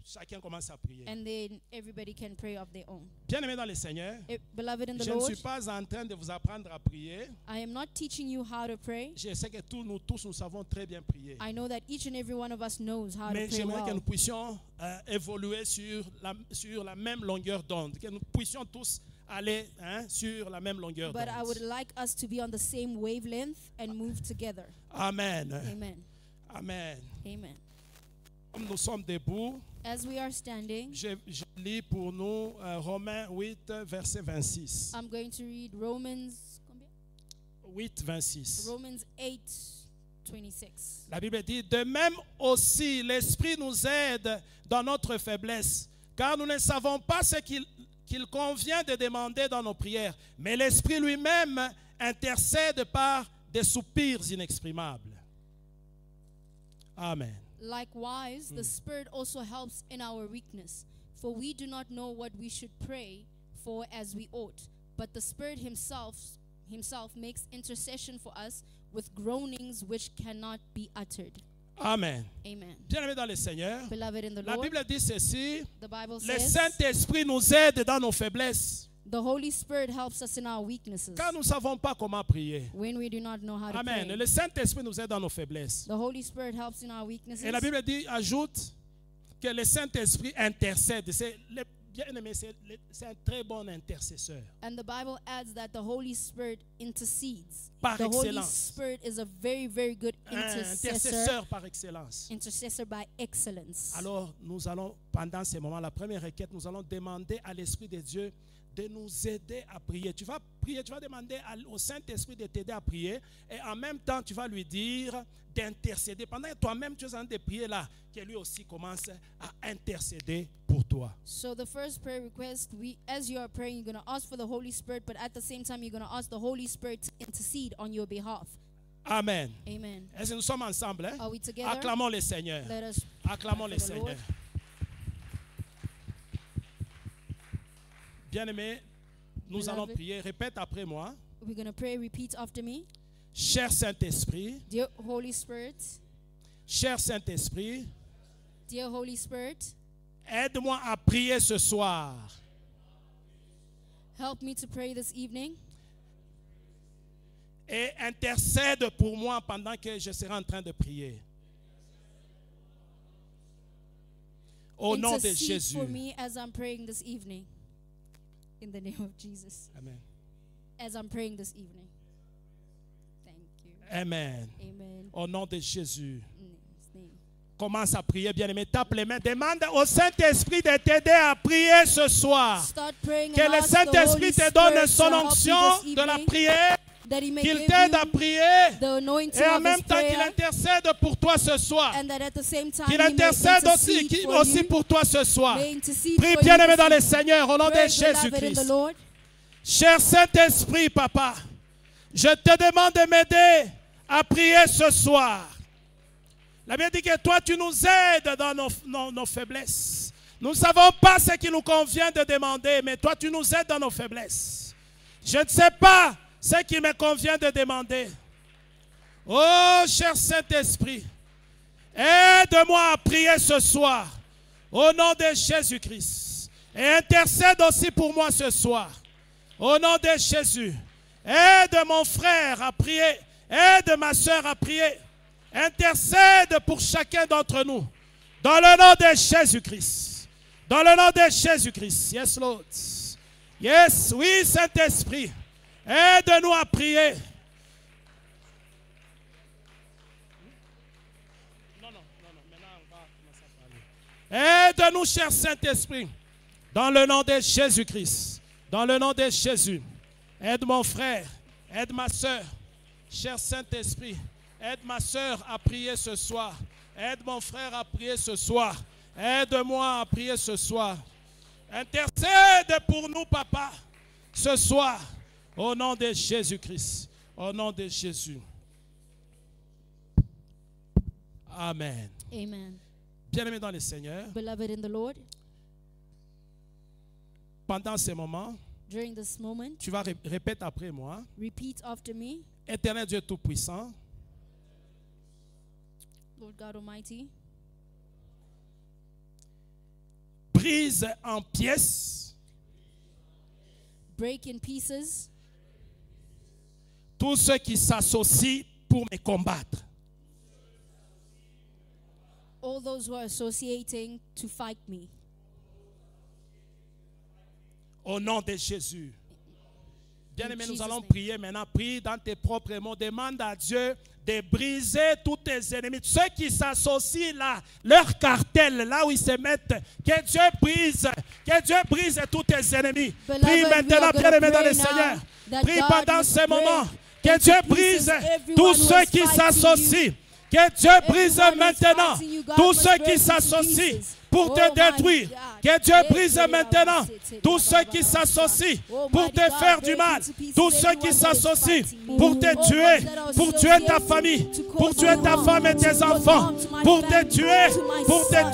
chacun commence à prier. And then everybody can pray of their own. Bien-aimé dans le Seigneur, Beloved in the je ne Lord, suis pas en train de vous apprendre à prier. I am not teaching you how to pray. Je sais que nous tous, nous savons très bien prier. I know that each and every one of us knows how to Mais pray j'aimerais que well. nous puissions évoluer sur la même longueur d'onde. Que nous puissions tous aller sur la même longueur But I would d'onde. like us to be on the same wavelength and move together. Amen. Amen. Amen. Amen. Comme nous sommes debout, As we are standing, je lis pour nous Romains 8, verset 26. I'm going to read Romans 8, 26. 8:26. La Bible dit, de même aussi, l'Esprit nous aide dans notre faiblesse, car nous ne savons pas ce qu'il convient de demander dans nos prières, mais l'Esprit lui-même intercède par des soupirs inexprimables. Amen. Likewise, the Spirit also helps in our weakness, for we do not know what we should pray for as we ought, but the Spirit himself makes intercession for us with groanings which cannot be uttered. Amen. Amen. Bien-aimés dans le Seigneur, Beloved in the la Lord, Bible dit ceci, the Bible le says Saint-Esprit nous aide dans nos faiblesses, the Holy Spirit helps us in our weaknesses car nous ne savons pas comment prier. when we do not know how to Amen. pray. Le Saint-Esprit nous aide dans nos faiblesses. The Holy Spirit helps in our weaknesses. Et la Bible dit, ajoute que le Saint-Esprit intercède. Bien-aimé, c'est un très bon intercesseur. And the Bible adds that the Holy Spirit intercedes. Par The Holy excellence. Spirit is a very, very good Intercesseur par excellence. intercessor by excellence. Alors, nous allons, pendant ces moments, la première requête, nous allons demander à l'Esprit de Dieu de nous aider à prier. Tu vas prier, tu vas demander au Saint-Esprit de t'aider à prier et en même temps, tu vas lui dire d'intercéder. Pendant que toi-même, tu es en train de prier là, que lui aussi commence à intercéder pour toi. So the first prayer request, as you are praying, you're going to ask for the Holy Spirit, but at the same time, you're going to ask the Holy Spirit to intercede on your behalf. Amen. Amen. Est-ce que nous sommes ensemble? Hein? Are we together? Acclamons le Seigneur. Let us Acclamons pray le for the Lord. Seigneur. Bien-aimés, nous allons Beloved. prier. Répète après moi. We're going to pray. Repeat after me. Cher Saint-Esprit, Dear Holy Spirit, cher Saint-Esprit, dear Holy Spirit, aide-moi à prier ce soir. help me to pray this evening Et intercède pour moi pendant que je serai en train de prier. Au nom de intercede Jésus. for me as I'm praying this evening. In the name of Jesus. Amen. As I'm praying this evening. Thank you. Amen. Amen. Au nom de Jésus. In His name. Commence à prier, bien-aimé. Tape les mains. Demande au Saint-Esprit de t'aider à prier ce soir. Start praying Que and le ask the Holy Saint-Esprit te donne Spirit son to help onction you this de la evening, prière. that He may Qu'il give t'aide à you prier. the anointing Et en of même His temps qu'il prayer, intercède pour toi ce soir. and that at the same time Qu'il He may intercède intercede for aussi you, pour toi ce soir. may intercede Prie for bien-aimé you dans le this evening. Seigneur au nom de Pray, beloved in the Jésus-Christ. Lord. Cher Saint-Esprit, Papa, je te demande de m'aider à prier ce soir. La Bible dit que toi, tu nous aides dans nos faiblesses. Nous ne savons pas ce qu'il nous convient de demander, mais toi, tu nous aides dans nos faiblesses. Je ne sais pas ce qui me convient de demander. Oh, cher Saint-Esprit, aide-moi à prier ce soir au nom de Jésus-Christ. Et intercède aussi pour moi ce soir au nom de Jésus. Aide mon frère à prier. Aide ma soeur à prier. Intercède pour chacun d'entre nous. Dans le nom de Jésus-Christ. Dans le nom de Jésus-Christ. Yes, Lord. Yes, oui, Saint-Esprit. Aide-nous à prier. Aide-nous, cher Saint-Esprit. Dans le nom de Jésus-Christ. Dans le nom de Jésus. Aide mon frère. Aide ma soeur. Cher Saint-Esprit. Aide ma soeur à prier ce soir. Aide mon frère à prier ce soir. Aide-moi à prier ce soir. Intercède pour nous, papa, ce soir. Au nom de Jésus-Christ. Au nom de Jésus. Amen. Amen. Bien-aimés dans le Seigneur, Beloved in the Lord, pendant ces moments, during this moment, tu vas répéter après moi. repeat after me. Éternel Dieu Tout-Puissant, Lord God Almighty, brise en pièces break in pieces tous ceux qui s'associent pour me combattre. all those who are associating to fight me. Au nom de Jésus. Bien-aimés, nous Jesus' allons name. prier maintenant. Prie dans tes propres mots. Demande à Dieu de briser tous tes ennemis. Ceux qui s'associent là, leur cartel, là où ils se mettent. Que Dieu brise tous tes ennemis. Beloved, Prie we maintenant, are gonna bien-aimés dans pray le now Seigneur. that Prie God pendant will ces break moments. Que into Dieu pieces brise everyone tous who ceux is qui fighting s'associent. you. Que Dieu brise Everyone who is maintenant fighting you, God tous must ceux break qui into s'associent pieces. pour Oh te my détruire. God. Que Dieu brise maintenant tous ceux qui s'associent pour te faire du mal. Tous ceux qui s'associent pour te tuer, pour tuer ta famille, pour tuer ta femme et tes enfants, pour te tuer, pour te faire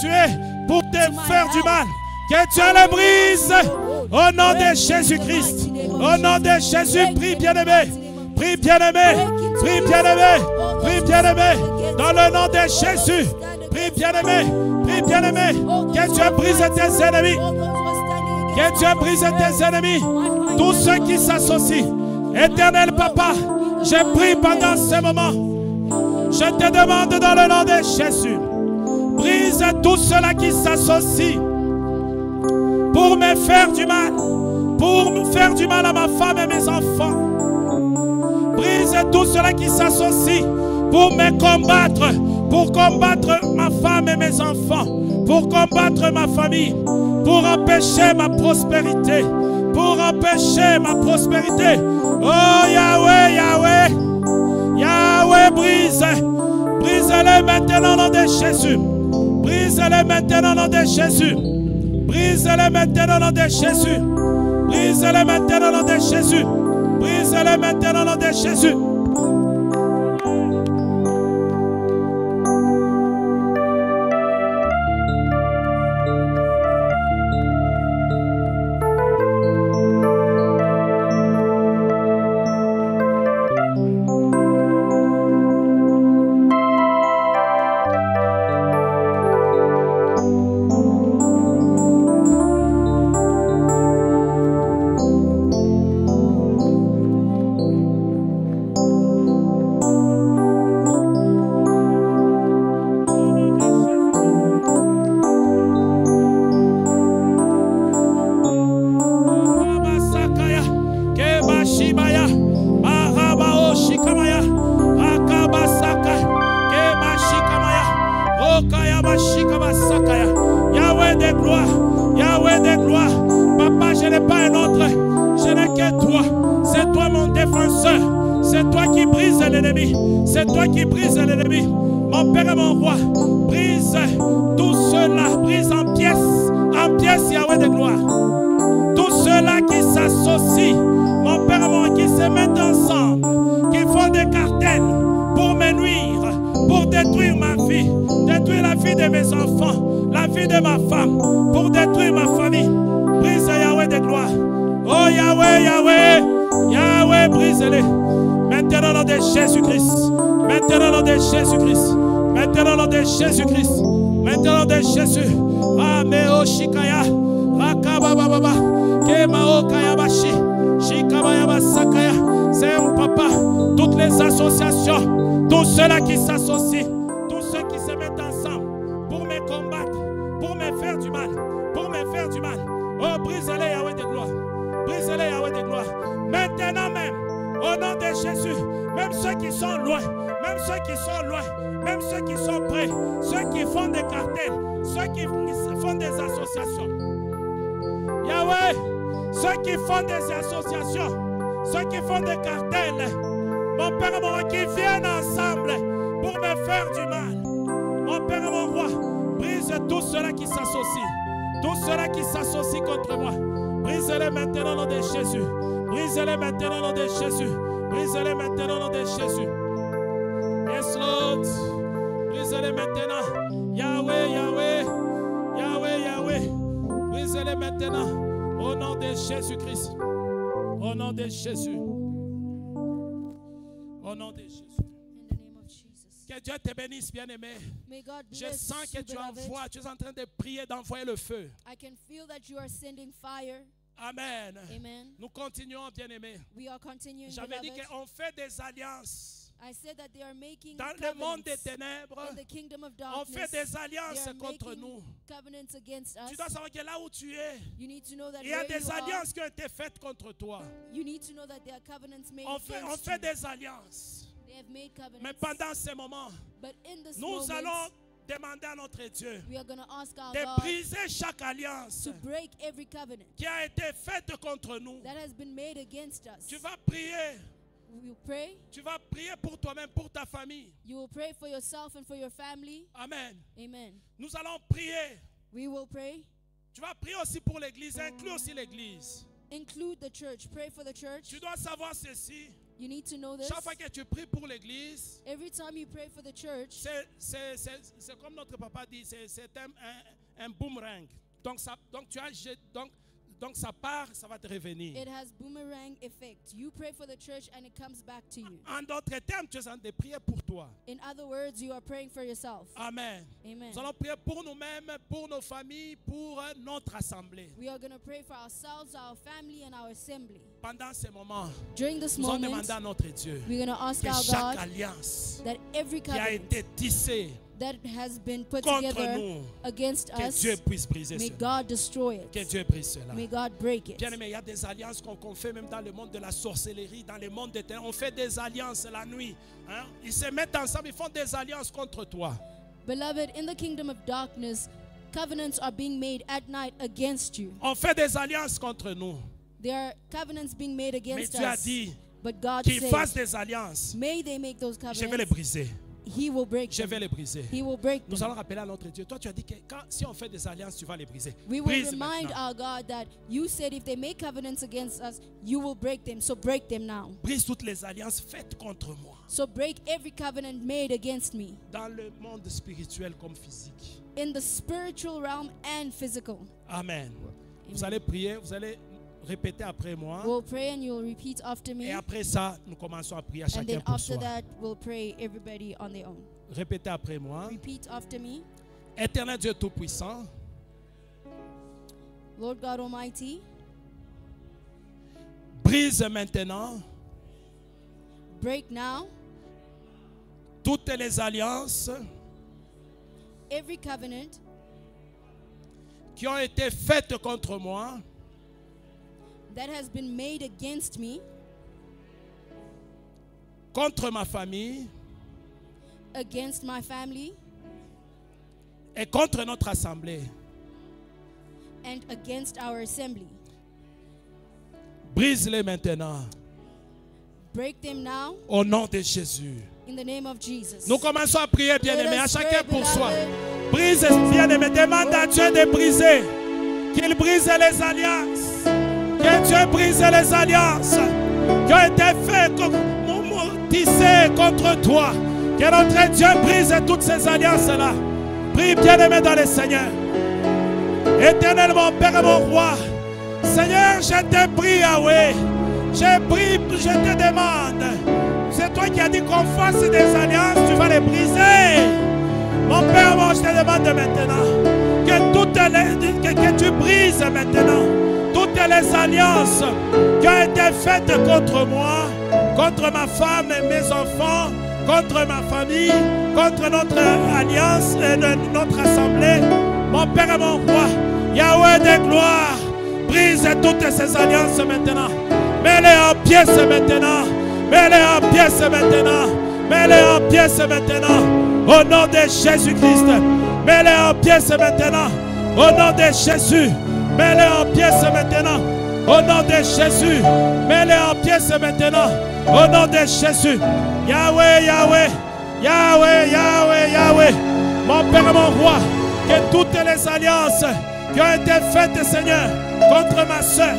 du mal. Que Dieu les brise au nom de Jésus-Christ. Au nom de Jésus, prie bien-aimé. Prie bien-aimé. Prie bien-aimé. Prie bien-aimé. Dans le nom de Jésus. Prie bien-aimé. Prie bien-aimé. Que Dieu brise tes ennemis. Que Dieu brise tes ennemis. Tous ceux qui s'associent. Éternel Papa, je prie pendant ce moment. Je te demande dans le nom de Jésus. Brise tous ceux-là qui s'associent pour me faire du mal. Pour me faire du mal à ma femme et mes enfants. Brise tous ceux-là qui s'associent pour me combattre. Pour combattre ma femme et mes enfants. Pour combattre ma famille. Pour empêcher ma prospérité. Pour empêcher ma prospérité. Oh Yahweh, Yahweh. Yahweh, brise. Brise-les maintenant au nom de Jésus. Brise-les maintenant au nom de Jésus. Brise-les maintenant au nom de Jésus. Brise-les maintenant au nom de Jésus. Brise-les maintenant au nom de Jésus. Yahweh de gloire, Yahweh de gloire. Papa, je n'ai pas un autre, je n'ai que toi. C'est toi mon défenseur. C'est toi qui brise l'ennemi. C'est toi qui brise l'ennemi. Mon Père et mon roi, brise tout cela, brise en pièces, Yahweh de gloire. Tous ceux-là qui s'associent, mon Père et mon roi, qui se mettent ensemble, qui font des cartels pour me nuire, pour détruire ma vie, détruire la vie de mes enfants, la vie de ma femme, pour détruire ma famille. Brise Yahweh de gloire. Oh Yahweh, Yahweh, Yahweh, brise-les. Maintenant, au nom de Jésus-Christ. Maintenant, au nom de Jésus-Christ. Maintenant, au nom de Jésus-Christ. Maintenant, au nom de Jésus. Ameo Shikaya. Rakabababa. Kemao Kayabashi. Shikabayaba Sakaya. Seigneur, papa, toutes les associations, tous ceux-là qui s'associent, tous ceux qui se mettent ensemble pour me combattre, pour me faire du mal, pour me faire du mal. Oh, brise-les, Yahweh de gloire. Brise-les, Yahweh de gloire. Maintenant même, au nom de Jésus, même ceux qui sont loin, même ceux qui sont loin, même ceux qui sont près, ceux qui font des cartels, ceux qui font des associations. Yahweh, ceux qui font des associations, ceux qui font des cartels, mon Père et mon roi, qui viennent ensemble pour me faire du mal. Mon Père et mon roi, brise tous ceux-là qui s'associent, tous ceux-là qui s'associent contre moi. Brise-les maintenant au nom de Jésus. Brise-les maintenant au nom de Jésus. Brise-les maintenant au nom de Jésus. Yes, Lord. Brise-les maintenant. Yahweh, Yahweh. Yahweh, Yahweh. Brise-les maintenant au nom de Jésus-Christ. Au nom de Jésus. Au nom de Jésus. In the name of Jesus. Que Dieu te bénisse, bien-aimé. May God Je bless sens que you, tu beloved. envoies, tu es en train de prier, d'envoyer le feu. I can feel that you are sending fire. Amen. Amen. Nous continuons, bien-aimé. We are continuing, J'avais dit beloved. qu'on fait des alliances. I said that they are making Dans le monde des covenants ténèbres, in the kingdom of on fait darkness. des They alliances are contre making nous. covenants against us. Tu dois savoir que là où tu es, You need to know that il y a where des you are, alliances qui ont été faites contre toi. you need to know that there are covenants made On against fait you. des alliances. They have made covenants. Mais pendant ces moments, But in this nous moment, allons demander à notre Dieu we are going to ask our de God briser chaque alliance to break every covenant qui a été faite contre nous. that has been made against us. Tu vas prier. We will pray. Tu vas prier pour toi-même, pour ta famille. You will pray for yourself and for your family. Amen. Amen. Nous allons prier. We will pray. Tu vas prier aussi pour l'église. Inclus aussi l'église. Include the church. Pray for the church. Tu dois savoir ceci. You need to know this. Chaque fois que tu pries pour l'église, Every time you pray for the church, c'est comme notre papa dit, c'est un boomerang. Donc ça part, ça va te revenir. it has boomerang effect. You pray for the church and it comes back to you. En d'autres termes, tu es en train de prier pour toi. In other words, you are praying for yourself. Amen. Amen. Nous allons prier pour nous-mêmes, pour nos familles, pour notre assemblée. We are going to pray for ourselves, our family, and our assembly. Pendant ces moments, During this nous allons moment, demander à notre Dieu we're going to ask que our chaque God alliance that every qui a covenant été tissée that has been put contre together nous, against que us, Dieu puisse briser may cela. God destroy Que it. Dieu brise cela. May God break it. Bien aimé, il y a des alliances qu'on fait même dans le monde de la sorcellerie, dans le monde des ténèbres. On fait des alliances la nuit. Hein? Ils se mettent ensemble, ils font des alliances contre toi. Beloved, in the kingdom of darkness, covenants are being made at night against you. On fait des alliances contre nous. There are covenants being made Mais against Dieu a us. dit But God qu'ils fassent said, des alliances. may they make those Je vais les covenants. briser. He will break Je vais them. les briser. He will break Nous them. allons rappeler à notre Dieu. Toi, tu as dit que si on fait des alliances, tu vas les briser. We will Brise remind maintenant. our God that you said if they make covenants against us, you will break them. So break them now. Brise toutes les alliances faites contre moi. So break every covenant made against me Dans le monde spirituel comme physique. in the spiritual realm and physical. Amen. Vous allez prier, vous allez répéter après moi. We'll pray and you'll repeat after Et me. après ça, nous commençons à prier à And chacun then pour after soi. that, we'll pray everybody on their own. Répétez après moi. Repeat after me. Éternel Dieu Tout-Puissant, Lord God Almighty, brise maintenant break now toutes les alliances every covenant qui ont été faites contre moi that has been made against me, contre ma famille against my family, et contre notre assemblée. and against our assembly. Brise-les maintenant Break them now au nom de Jésus. in the name of Jesus. Nous commençons à prier, bien-aimés, Let à us chacun pray, pour soi. beloved. Brise, bien-aimés, demande à Dieu de briser. Qu'il brise les alliances. Que Dieu brise les alliances qui ont été faites, tissées contre toi. Que notre Dieu brise toutes ces alliances-là. Prie, bien-aimé, dans le Seigneur. Éternel, mon Père et mon Roi. Seigneur, je te prie, Yahweh. J'ai pris, je te demande. C'est toi qui as dit qu'on fasse des alliances, tu vas les briser. Mon Père, moi, je te demande maintenant que tu brises maintenant toutes les alliances qui ont été faites contre moi, contre ma femme et mes enfants, contre ma famille, contre notre alliance et notre assemblée. Mon Père et mon roi, Yahweh de gloire, brise toutes ces alliances maintenant. Mets-les en pièces maintenant. Mets-les en pièces maintenant. Mets-les en pièces maintenant. Au nom de Jésus-Christ. Mets-les en pièces maintenant. Au nom de Jésus. Mets-les en pièces maintenant. Au nom de Jésus. Mets-les en pièces maintenant. Au nom de Jésus. Yahweh, Yahweh. Yahweh, Yahweh, Yahweh. Mon Père et mon roi, que toutes les alliances qui ont été faites, Seigneur, contre ma soeur,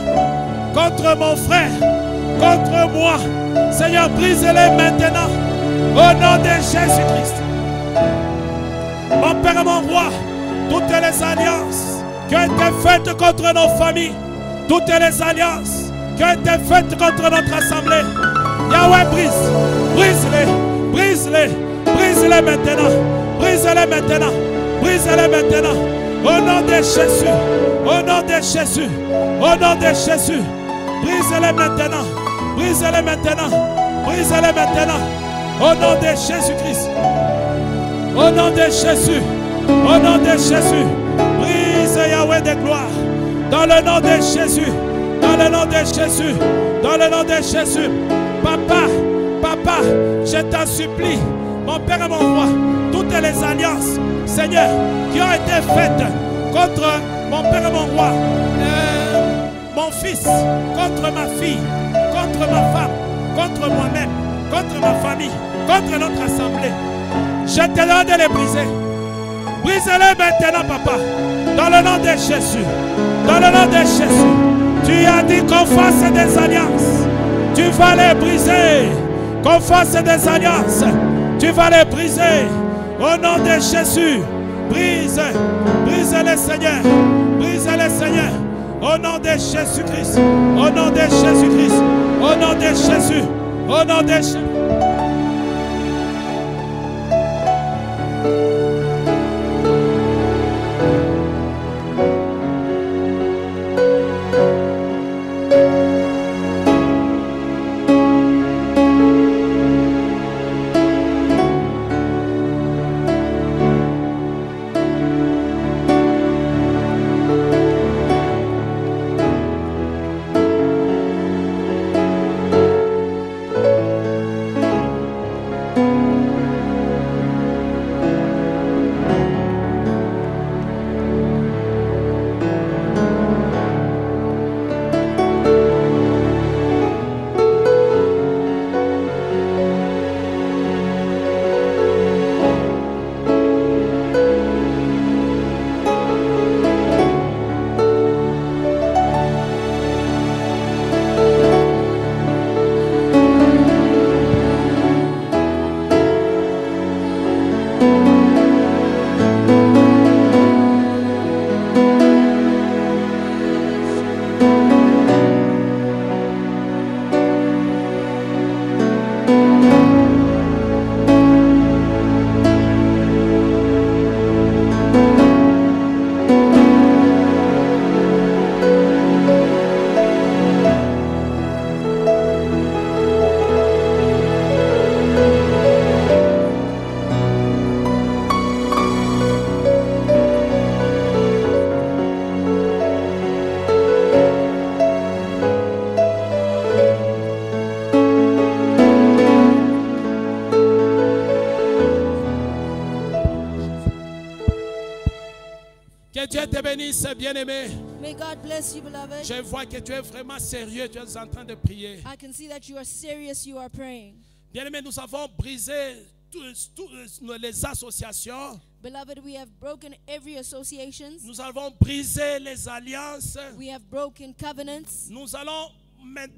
contre mon frère, contre moi, Seigneur, brise-les maintenant. Au nom de Jésus-Christ. Mon Père et mon roi, toutes les alliances qui ont été faites contre nos familles, toutes les alliances qui ont été faites contre notre assemblée, Yahweh, brise-les, brise-les, brise-les maintenant, brise-les maintenant, brise-les maintenant. Au nom de Jésus, au nom de Jésus, au nom de Jésus, brise-les maintenant, brise-les maintenant, brise-les maintenant. Au nom de Jésus-Christ. Au nom de Jésus. Au nom de Jésus. Brise Yahweh de gloire. Dans le nom de Jésus. Dans le nom de Jésus. Dans le nom de Jésus. Papa, papa, je t'en supplie. Mon Père et mon roi. Toutes les alliances, Seigneur, qui ont été faites contre mon Père et mon roi. Mon fils, contre ma fille, contre ma femme, contre moi-même, contre ma famille, contre notre assemblée. Je te demande de les briser. Brise-les maintenant, papa. Dans le nom de Jésus. Dans le nom de Jésus. Tu as dit qu'on fasse des alliances. Tu vas les briser. Qu'on fasse des alliances. Tu vas les briser. Au nom de Jésus. Brise. Brise-les, Seigneur. Brise-les, Seigneur. Au nom de Jésus-Christ. Au nom de Jésus-Christ. Au nom de Jésus. Au nom de Jésus. Dieu te bénisse, bien-aimé. May God bless you, beloved. Je vois que tu es vraiment sérieux, tu es en train de prier. I can see that you are serious, you are praying. Bien-aimé, nous avons brisé toutes les associations. Beloved, we have broken every association. Nous avons brisé les alliances. We have broken covenants. Nous allons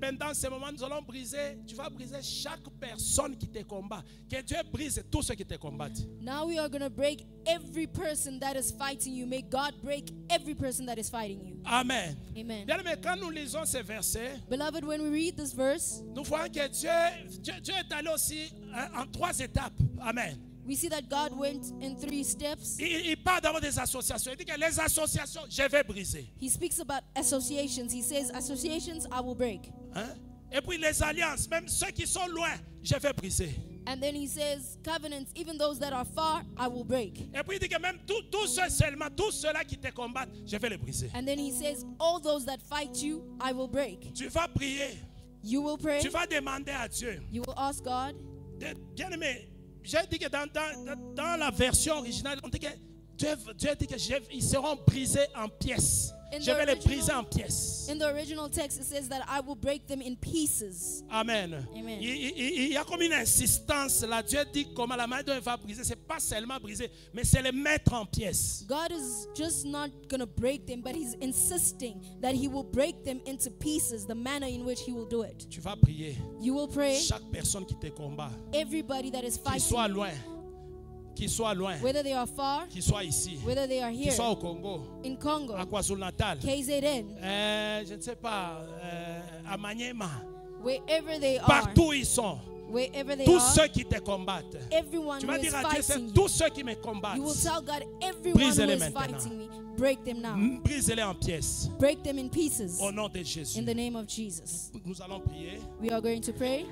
Pendant ce moment, nous allons briser, tu vas briser chaque personne qui te combat. Que Dieu brise tous ceux qui te combattent. Now we are going to break every person that is fighting you. May God break every person that is fighting you. Amen. Amen. Bien, mais quand nous lisons ces versets, Beloved, when we read this verse, nous voyons que Dieu est allé aussi en 3 étapes. Amen. we see that God went in 3 steps. Il parle d'abord des associations. Il dit que les associations, je vais briser. He speaks about associations. He says, associations I will break. Hein? Et puis les alliances, même ceux qui sont loin, je vais briser. And then he says, covenants, even those that are far, I will break. Et puis il dit que même tous ceux-là qui te combattent, je vais les briser. And then he says, all those that fight you, I will break. Tu vas prier. You will pray. Tu vas demander à Dieu. You will ask God. Bien aimé, j'ai dit que dans la version originale, on dit que Dieu dit qu'ils seront brisés en pièces. Je vais les briser en pièces. In the original text, it says that I will break them in pieces. Amen. Amen. Il y a comme une insistance là. Dieu dit comment la main va briser. C'est pas seulement briser, mais c'est les mettre en pièces. God is just not going to break them, but he's insisting that he will break them into pieces, the manner in which he will do it. Tu vas prier. You will pray. Chaque personne qui te combat, Everybody that is qu'il soit fighting, loin, qu'il soit loin, whether they are far, qu'il soit ici, whether they are qu'il here, soit au Congo, in Congo, à KwaZulu-Natal, KZN, je ne sais pas, à Maniema, wherever they are, partout ils sont. wherever they Tous are, ceux qui te combattent. everyone Tu who vas is dire à Dieu, fighting c'est you, tous ceux qui me combattent. you will tell God, everyone who Brise-les is maintenant. fighting me, break them now. Brise-les en pièces. Break them in pieces. Au nom de Jésus. In the name of Jesus. Nous allons prier. We are going to pray.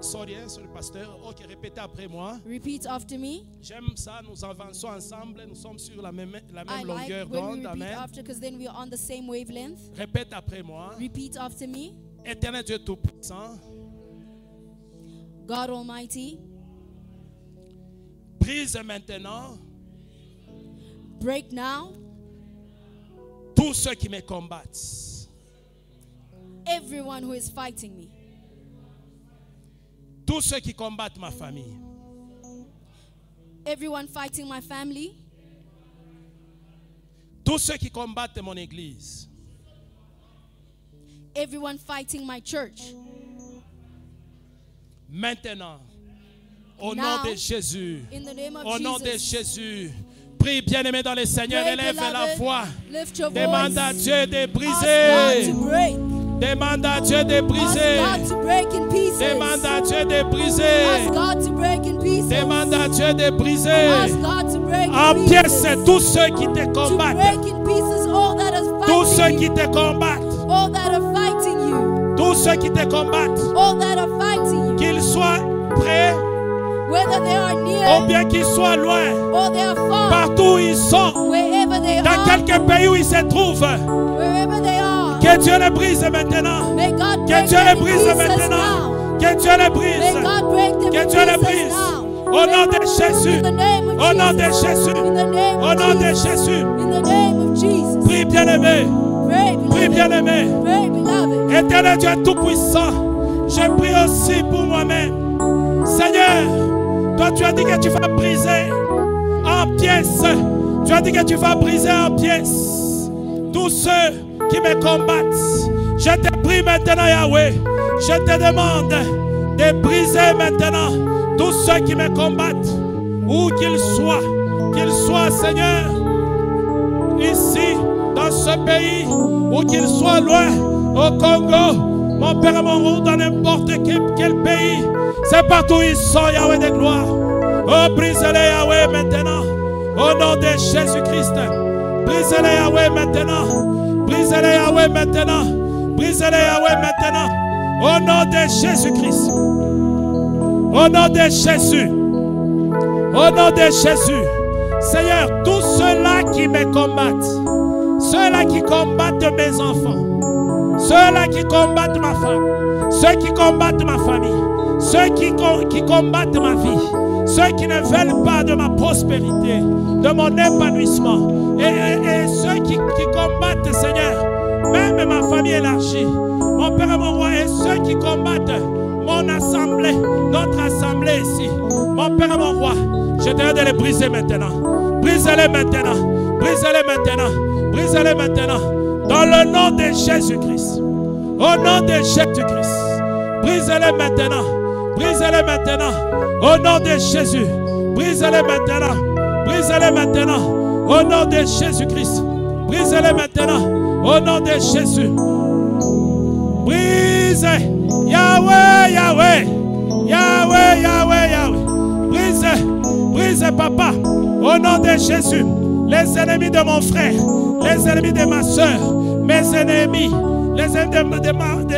Sorry, sur le pasteur. Ok, répétez après moi. Repeat after me. J'aime ça, nous avançons ensemble. Nous sommes sur la même I like longueur when we d'onde. repeat Amen. after, because then we are on the same wavelength. Répète après moi. Repeat after me. Éternel Dieu Tout-Puissant, God Almighty, brise maintenant break now tous ceux qui me combattent. everyone who is fighting me. Tous ceux qui combattent ma famille. Everyone fighting my family. Tous ceux qui combattent mon église. Everyone fighting my church. Maintenant, au Now, nom de Jésus, In the name of au nom de Jesus. Jésus, prie bien-aimé dans le Seigneur, Pray, élève la beloved. voix. Lift your Demande voice. à Dieu de Ask God briser. to break. Demande à Dieu de Ask briser. God to break in pieces. Demande à Dieu de Ask briser. God to break in pieces. Demande à Dieu de Ask briser. God to break En in pièces, pieces. tous ceux qui te To combattent. break in pieces all that is Tous ceux fighting qui you. te combattent. All that are fighting you. Tous ceux qui te combattent. All that are fighting you. Qu'ils soient près Whether they are ou near bien qu'ils soient loin. or they are far. Partout où ils sont. Wherever they Dans are. quelque pays où ils se trouvent. Wherever they are. Que Dieu les brise maintenant. May God Que break Dieu them les in brise pieces maintenant. now. Que Dieu les May brise. God break them Que in Dieu les pieces brise. now. Au nom de Jésus. In the name of Au nom de Jesus. Jésus. In the name Au of nom de Jesus. Jésus. In the name of Jesus. Prie bien-aimé. Pray, Prie beloved. bien-aimé. Pray, beloved. Éternel Dieu Tout-Puissant, je prie aussi pour moi-même. Seigneur, toi tu as dit que tu vas briser en pièces. Tu as dit que tu vas briser en pièces tous ceux qui me combattent. Je te prie maintenant, Yahweh. Je te demande de briser maintenant tous ceux qui me combattent. Où qu'ils soient, Seigneur, ici, dans ce pays, ou qu'ils soient loin, au Congo, mon Père et mon Roi, dans n'importe quel pays, c'est partout où ils sont, Yahweh de gloire. Oh, brise-les, Yahweh, maintenant, au nom de Jésus-Christ. Brise-les, Yahweh, maintenant. Brise-les, Yahweh, maintenant. Brise-les, Yahweh, maintenant. Au nom de Jésus-Christ. Au nom de Jésus. Au nom de Jésus. Seigneur, tous ceux-là qui me combattent, ceux-là qui combattent mes enfants, ceux-là qui combattent ma femme, ceux qui combattent ma famille, ceux qui combattent ma vie, ceux qui ne veulent pas de ma prospérité, de mon épanouissement, et ceux qui combattent, Seigneur, même ma famille élargie, mon Père et mon Roi, et ceux qui combattent mon assemblée, notre assemblée ici, mon Père et mon Roi, je te demande de les briser maintenant. Brise-les maintenant. Brise-les maintenant. Brise-les maintenant. Dans le nom de Jésus-Christ. Au nom de Jésus-Christ. Brise-les maintenant. Brise-les maintenant. Au nom de Jésus. Brise-les maintenant. Brise-les maintenant. Au nom de Jésus-Christ. Brise-les maintenant. Au nom de Jésus. Brise. Yahweh, Yahweh. Yahweh, Yahweh, Yahweh. Brise. Brise, papa. Au nom de Jésus. Les ennemis de mon frère. Les ennemis de ma soeur. Mes ennemis. Les ennemis de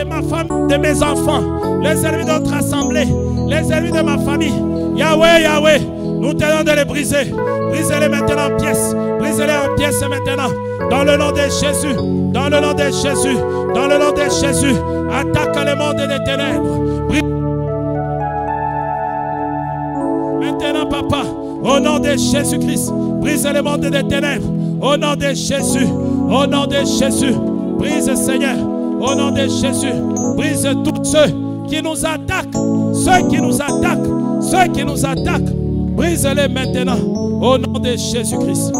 ma femme, de mes enfants. Les ennemis de notre assemblée. Les ennemis de ma famille. Yahweh, Yahweh. Nous tenons de les briser. Brisez-les maintenant en pièces. Brisez-les en pièces maintenant. Dans le nom de Jésus. Dans le nom de Jésus. Dans le nom de Jésus. Attaque le monde des ténèbres. Maintenant, papa. Au nom de Jésus-Christ. Brise le monde des ténèbres. Au nom de Jésus. Au nom de Jésus. Brise, Seigneur. Au nom de Jésus. Brise tous ceux qui nous attaquent. Ceux qui nous attaquent. Ceux qui nous attaquent. Brise-les maintenant au nom de Jésus-Christ.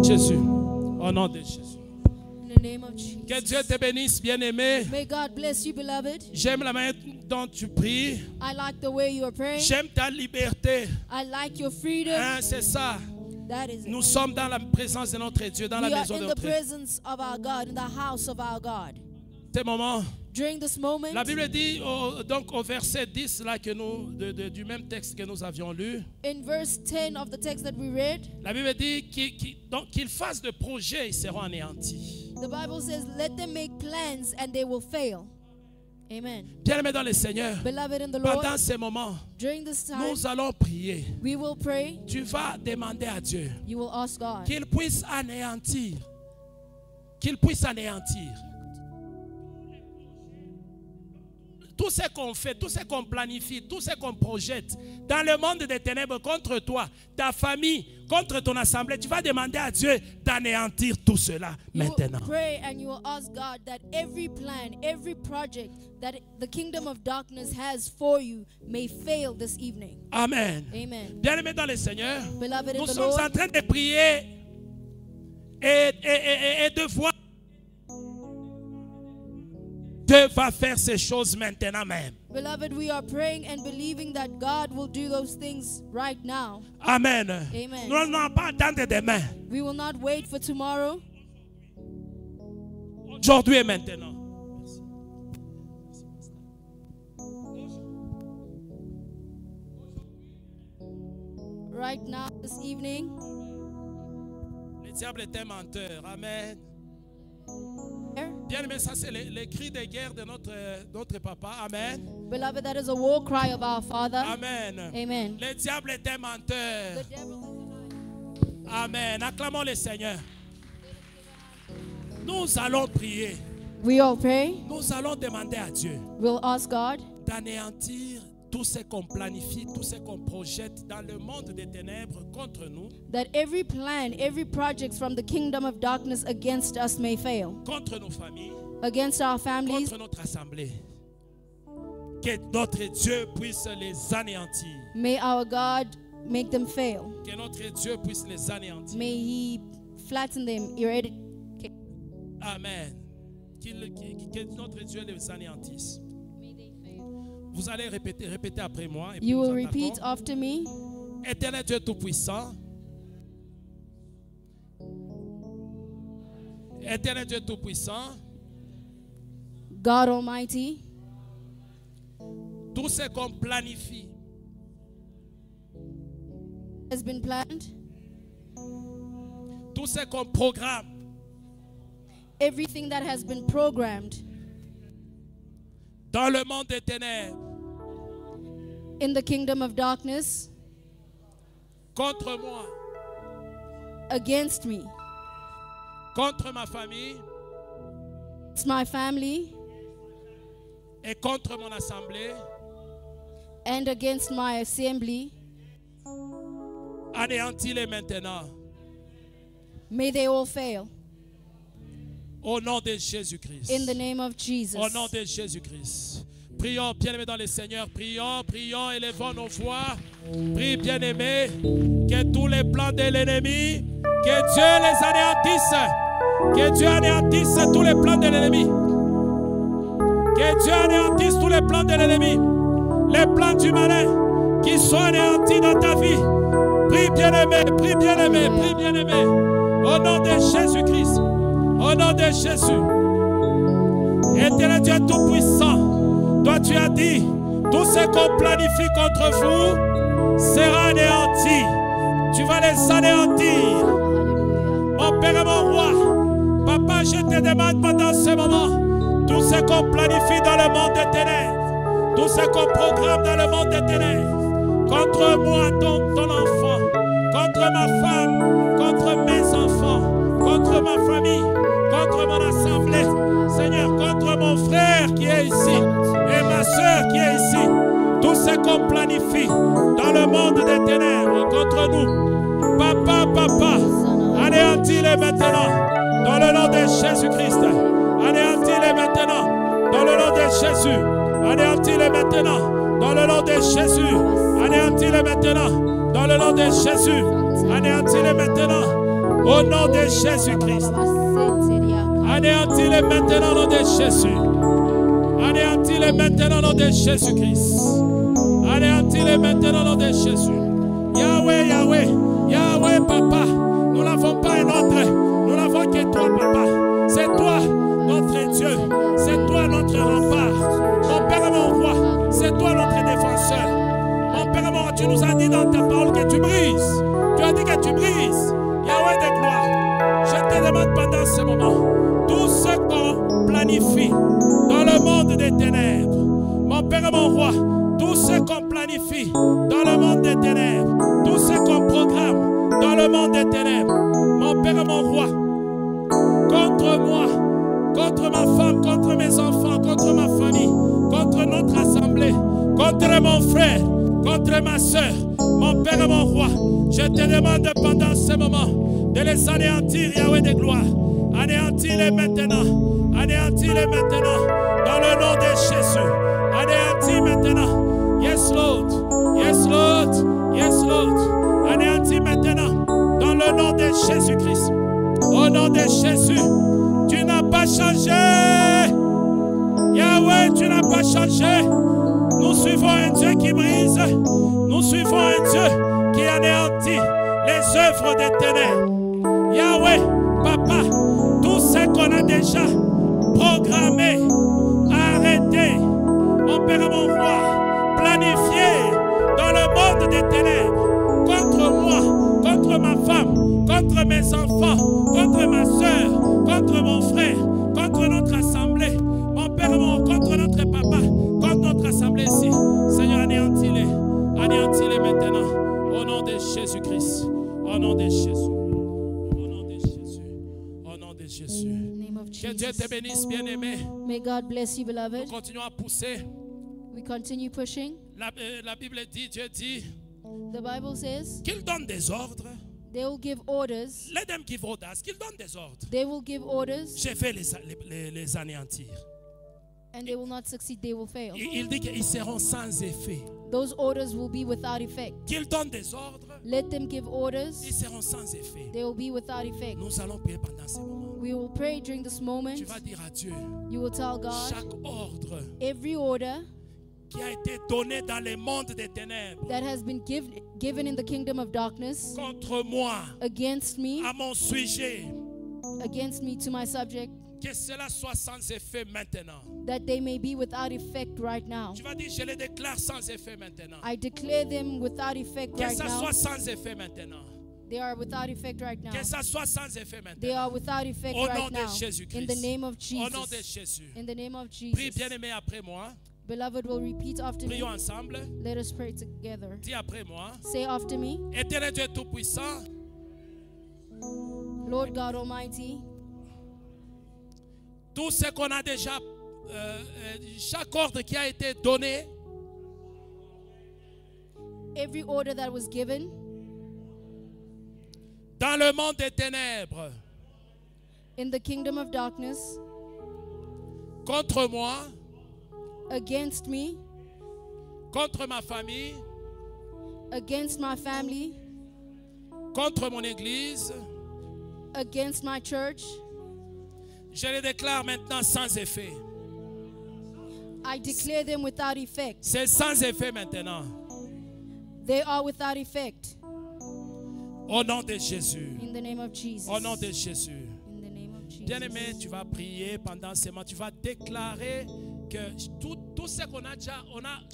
Jésus, au nom de Jésus. In the name of Jesus. Que Dieu te bénisse, bien-aimé. May God bless you, beloved. J'aime la manière dont tu pries. I like the way you are praying. J'aime ta liberté. I like your freedom. Hein, c'est ça. That is it. Nous sommes dans la présence de notre Dieu, dans la We are maison de in the notre Dieu. presence of our God, in the house of our God. Ces moments. During this moment, La Bible dit donc au verset 10 là que nous du même texte que nous avions lu. in verse 10 of the text that we read, La Bible dit qu'ils fassent de projets, ils seront anéantis. the Bible says, let them make plans and they will fail. Amen. Bien-aimés dans le Seigneur, Beloved in the Lord, pendant ces moments, during this time, nous allons prier. we will pray. Tu vas demander à Dieu You will ask God qu'il puisse anéantir. Qu'il puisse anéantir. Tout ce qu'on fait, tout ce qu'on planifie, tout ce qu'on projette dans le monde des ténèbres contre toi, ta famille, contre ton assemblée, tu vas demander à Dieu d'anéantir tout cela You maintenant. will pray and you will ask God that every plan, every project that the kingdom of darkness has for you may fail this evening. Amen. Amen. Bien-aimés dans le Seigneur, Beloved in nous the sommes Lord, en train de prier et de voir Dieu va faire ces choses maintenant même. beloved, we are praying and believing that God will do those things right now. Amen. Amen. Nous n'allons pas attendre demain. We will not wait for tomorrow. Aujourd'hui et maintenant. Right now, this evening, Le diable est un menteur. Amen. Bien aimé, ça c'est le cri de guerre de notre papa. Amen. beloved, that is a war cry of our Father. Amen. Amen. Le diable est un menteur. The devil is a liar. Amen. Acclamons le Seigneur. Nous allons prier. We all pray. Nous allons demander à Dieu We'll ask God d'anéantir tout ce qu'on planifie, tout ce qu'on projette dans le monde des ténèbres contre nous, that every plan, every project from the kingdom of darkness against us may fail, contre nos familles, against our families, contre notre assemblée. Que notre Dieu puisse les anéantir. may our God make them fail. Que notre Dieu puisse les anéantir. May He flatten them, eradicate. Amen. Que notre Dieu les anéantisse. Vous allez répéter après moi. Et puis You nous will attaquons. repeat after me. Éternel Dieu Tout-Puissant. Éternel Dieu Tout-Puissant. God Almighty, Tout ce qu'on planifie, has been planned. tout ce qu'on programme Everything that has been programmed dans le monde des ténèbres in the kingdom of darkness contre moi, against me, contre ma famille it's my family, et contre mon assemblée, and against my assembly, anéantis-les maintenant. may they all fail. Au nom de Jésus-Christ. In the name of Jesus. Au nom de Jésus-Christ. Prions, bien-aimés dans le Seigneur. Prions, prions, élevons nos voix. Prie, bien-aimés, que tous les plans de l'ennemi, que Dieu les anéantisse. Que Dieu anéantisse tous les plans de l'ennemi. Que Dieu anéantisse tous les plans de l'ennemi. Les plans du malin qui sont anéantis dans ta vie. Prie bien-aimé, prie bien-aimé, prie bien-aimé. Au nom de Jésus-Christ. Au nom de Jésus. Éternel Dieu Tout-Puissant, toi tu as dit, tout ce qu'on planifie contre vous sera anéanti. Tu vas les anéantir. Mon Père et mon Roi, Papa, je te demande pendant ce moment, tout ce qu'on planifie dans le monde des ténèbres, tout ce qu'on programme dans le monde des ténèbres, contre moi, ton enfant, contre ma femme, contre mes enfants, contre ma famille, contre mon assemblée, Seigneur, contre mon frère qui est ici et ma soeur qui est ici, tout ce qu'on planifie dans le monde des ténèbres contre nous, Papa, anéantis-les maintenant dans le nom de Jésus-Christ. Anéantis-les maintenant dans le nom de Jésus. Anéantis-les maintenant dans le nom de Jésus. Anéantis-les maintenant dans le nom de Jésus. Anéantis-les maintenant au nom de Jésus-Christ. Anéantis-les maintenant au nom de Jésus. Anéantis-les maintenant au nom de Jésus-Christ. Anéantis-les maintenant au nom de Jésus. Yahweh, Yahweh, Yahweh, Papa. Nous n'avons pas un autre. Nous n'avons que toi, Papa. C'est toi, notre Dieu. C'est toi, notre rempart. Mon Père et mon Roi, c'est toi, notre défenseur. Mon Père et mon Roi, tu nous as dit dans ta parole que tu brises. Tu as dit que tu brises. Yahweh de gloire, je te demande pendant ce moment, tout ce qu'on planifie dans le monde des ténèbres, mon Père et mon Roi, tout ce qu'on planifie dans le monde des ténèbres, tout ce qu'on programme dans le monde des ténèbres, mon Père et mon Roi, contre moi, contre ma femme, contre mes enfants, contre ma famille, contre notre assemblée, contre mon frère, contre ma soeur, mon Père et mon Roi, je te demande pendant ce moment de les anéantir, Yahweh de gloire. Anéantis-les maintenant, anéantis-les maintenant, dans le nom de Jésus. Anéantis maintenant, yes Lord, yes Lord, yes Lord. Anéantis maintenant, dans le nom de Jésus-Christ. Au nom de Jésus, tu n'as pas changé. Yahweh, tu n'as pas changé. Nous suivons un Dieu qui brise. Nous suivons un Dieu qui anéantit les œuvres des ténèbres. Yahweh, Papa, tout ce qu'on a déjà programmé, arrêté, mon Père et mon Roi, planifié dans le monde des ténèbres, contre moi, contre ma femme, contre mes enfants, contre ma soeur, contre mon frère, contre notre assemblée, mon Père et mon Roi, contre notre papa, contre notre assemblée ici. Seigneur, anéantis-les maintenant, au nom de Jésus-Christ, au nom de Jésus. Jésus. Que Dieu te bénisse, bien-aimé. May God bless you, beloved. Nous continuons à pousser. We continue pushing. La Bible dit, Dieu dit, the Bible says, qu'il donne des ordres. They will give orders. Let them give orders. Qu'il donne des ordres. They will give orders. Je vais les anéantir. And they will not succeed, they will fail. Il dit qu'ils seront sans effet. Those orders will be without effect. Qu'il donne des ordres. Let them give orders. Ils seront sans effet. They will be without effect. Nous allons prier pendant ce moment. We will pray during this moment. Tu vas dire à Dieu. You will tell God. Chaque ordre. Every order. Qui a été donné dans le monde des ténèbres. That has been given in the kingdom of darkness. Contre moi. Against me. À mon sujet. Against me, to my subject. Que cela soit sans effet maintenant. That they may be without effect right now. Tu vas dire, je les déclare sans effet maintenant. I declare them without effect right now. Que ça soit sans effet maintenant. They are without effect right now. Que ça soit sans effet maintenant. They are without effect right now. In the name of Jesus. Au nom de Jésus. In the name of Jesus. Prie bien-aimé après moi. Beloved will repeat after Prions me. ensemble. Let us pray together. Dis après moi. Say after me. Éternel Dieu tout-puissant. Lord God Almighty. Tout ce qu'on a déjà, chaque ordre qui a été donné. Every order that was given. Dans le monde des ténèbres. In the kingdom of darkness. Contre moi. Against me. Contre ma famille. Against my family. Contre mon église. Against my church. Je les déclare maintenant sans effet. I declare them without effect. C'est sans effet maintenant. They are without effect. Au nom de Jésus. In the name of Jesus. Au nom de Jésus. In the name of Jesus. Bien-aimé, tu vas prier pendant ce moment. Tu vas déclarer que tout ce qu'on a déjà,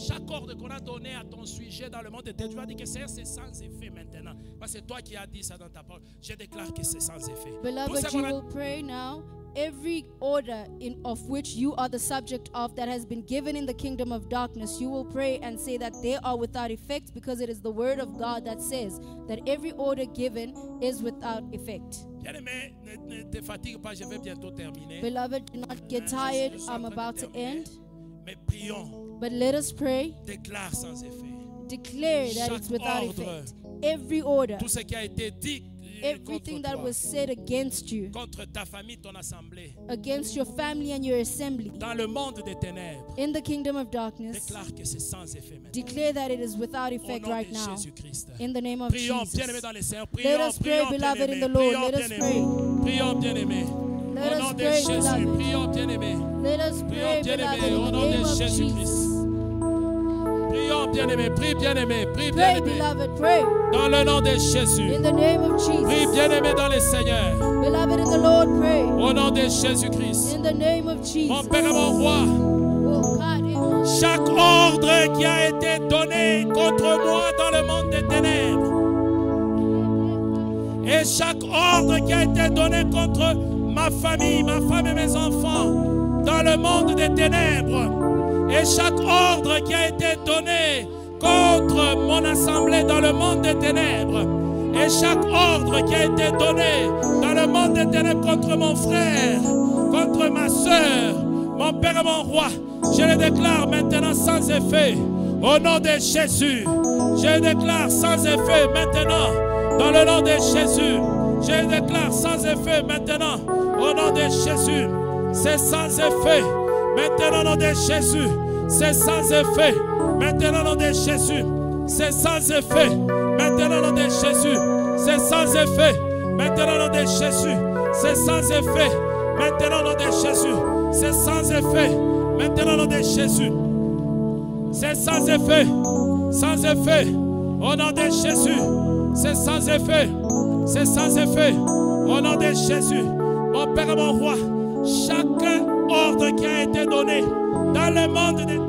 chaque ordre qu'on a donné à ton sujet dans le monde de Dieu, tu vas dire que c'est sans effet maintenant. Parce que c'est toi qui as dit ça dans ta parole. Je déclare que c'est sans effet. Beloved, you will pray now. Every order of which you are the subject of that has been given in the kingdom of darkness, you will pray and say that they are without effect, because it is the word of God that says that every order given is without effect. Bien-aimé, ne te fatigue pas, je vais bientôt terminer. Beloved, do not get tired. I'm about to end. Mais prions. But let us pray. Déclare sans effet. Declare that it's without effect. Every order. Tout ce qui a été dit. Everything that was said against you, contre ta famille, ton assemblée, against your family and your assembly, dans le monde des ténèbres, in the kingdom of darkness, déclare que c'est sans effet maintenant. Declare that it is without effect right now. In the name of Prions, Jesus. bien-aimés dans les seigneurs. Let us pray, beloved in the Lord. Let us pray. Prions, bien-aimés. Let Au nom us de pray, Jésus, beloved. prions, bien-aimés. Let us pray, beloved, Au in nom the name de of Jésus-Christ. Jesus. Prions, bien-aimés. Prie, bien-aimés. Prie, Pray, bien-aimés. beloved, pray. Dans le nom de Jésus. In the name of Prie, Jesus. bien-aimés dans les seigneurs. Beloved in the Lord, pray. Au nom de Jésus-Christ. In the name of Mon Jesus. Père et mon Roi, Oh God, chaque ordre qui a été donné contre moi dans le monde des ténèbres, et chaque ordre qui a été donné contre ma famille, ma femme et mes enfants dans le monde des ténèbres, et chaque ordre qui a été donné contre mon assemblée dans le monde des ténèbres, et chaque ordre qui a été donné dans le monde des ténèbres contre mon frère, contre ma soeur, mon Père et mon Roi, je le déclare maintenant sans effet. Au nom de Jésus, je le déclare sans effet maintenant. Dans le nom de Jésus, je le déclare sans effet maintenant. Au nom de Jésus, c'est sans effet. Maintenant au nom de Jésus, c'est sans effet. Maintenant au nom de Jésus, c'est sans effet. Maintenant au nom de Jésus, c'est sans effet. Maintenant au nom de Jésus, c'est sans effet. Maintenant au nom de Jésus, c'est sans effet. Maintenant au nom de Jésus, c'est sans effet. Sans effet. Au nom de Jésus, c'est sans effet. C'est sans effet. Au nom de Jésus, mon Père et mon Roi, chaque ordre qui a été donné dans le monde des ténèbres,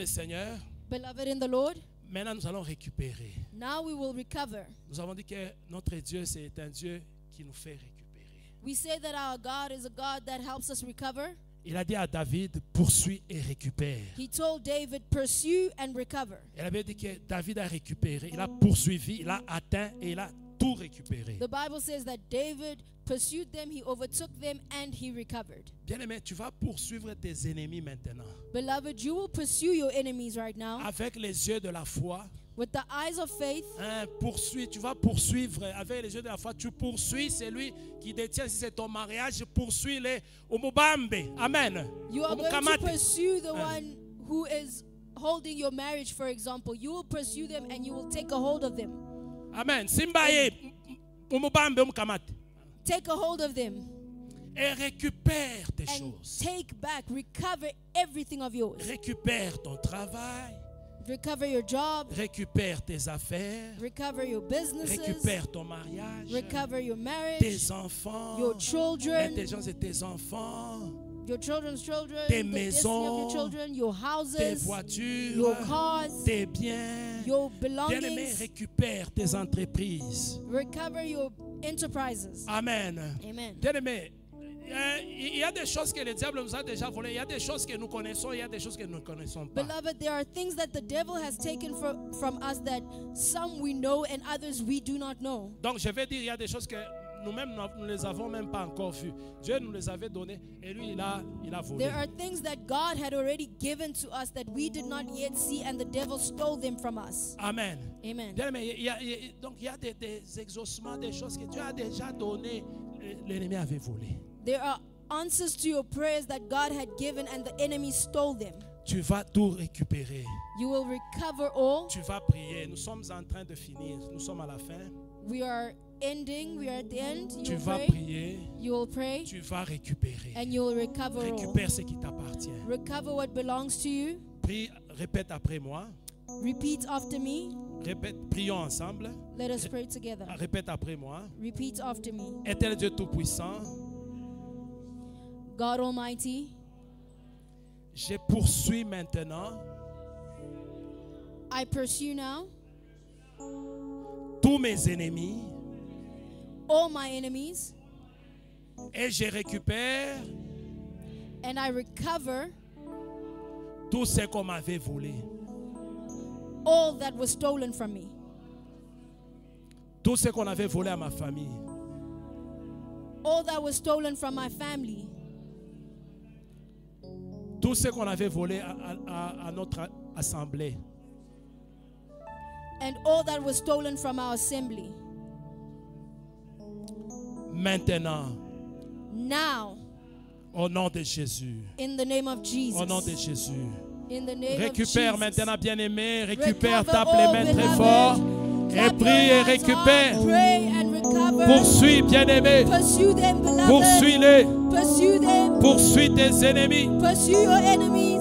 Seigneur, beloved in the Lord, maintenant nous allons récupérer. now we will recover. Nous avons dit que notre Dieu, c'est un Dieu qui nous fait récupérer. We say that our God is a God that helps us recover. Il a dit à David, poursuis et récupère. He told David, pursue and recover. Il avait dit que David a récupéré, il a poursuivi, il a atteint et il a tout récupéré. The Bible says that David pursued them, he overtook them, and he recovered. Bien-aimé, tu vas poursuivre tes ennemis maintenant. Beloved, you will pursue your enemies right now. Avec les yeux de la foi. With the eyes of faith. Tu vas poursuivre avec les yeux de la foi. Tu poursuis celui qui détient, si c'est ton mariage, poursuis les Umubambe. Amen. You are going to pursue the one who is holding your marriage, for example. You will pursue them and you will take a hold of them. Amen. Simbaye Umubambe umkamate. Take a hold of them. Et récupère tes and choses. Take back, recover everything of yours. Récupère ton travail. Recover your job. Récupère tes affaires. Recover your businesses. Récupère ton mariage. Recover your marriage. Tes enfants. Your children. L'intelligence de tes enfants. Your children's children. Tes The destiny of your maisons. children. Your houses. Tes voitures. Your cars. Tes biens. Your Bien-aimé, belongings. récupère tes entreprises. Recover your enterprises. Amen. Amen. Bien-aimé, il y a des choses que le diable nous a déjà volées. Il y a des choses que nous connaissons. Il y a des choses que nous ne connaissons pas. Beloved, there are things that the devil has taken from us that some we know and others we do not know. Donc, je vais dire, il y a des choses que nous-mêmes, nous ne les avons même pas encore vues. Dieu nous les avait données et lui, il a volé. There are things that God had already given to us that we did not yet see, and the devil stole them from us. Amen. Amen. Bien-aimé, donc, il y a des exaucements, des choses que Dieu a déjà données. L'ennemi avait volé. There are answers to your prayers that God had given and the enemy stole them. Tu vas tout récupérer. You will recover all. Tu vas prier. Nous sommes en train de finir. Nous sommes à la fin. We are ending. We are at the end. Tu You will vas pray. prier. You will pray. Tu vas récupérer. And you will recover all. Récupère ce qui t'appartient. Recover what belongs to you. Prie, répète après moi. Repeat after me. Répète, prions ensemble. Let us pray together. Répète après moi. Repeat after me. Éternel Dieu Tout-Puissant, God Almighty, je poursuis maintenant I pursue now tous mes ennemis all my enemies, et je récupère and I recover tout ce qu'on m'avait volé. all that was stolen from me. Tout ce qu'on avait volé à ma famille. All that was stolen from my family. Tout ce qu'on avait volé à notre assemblée. And all that was stolen from our assembly. Maintenant, Now, au nom de Jésus. in the name of Jesus. Au nom de Jésus. In the name Récupère of Jesus. maintenant, bien-aimé. Récupère, Recover tape all, les mains très beloved. fort. Et Clap prie your et hands récupère. hard, pray and recover. Poursuis, bien-aimé. Pursue them, beloved. Poursuis-les. Pursue them. Poursuis tes ennemis. Pursue your enemies.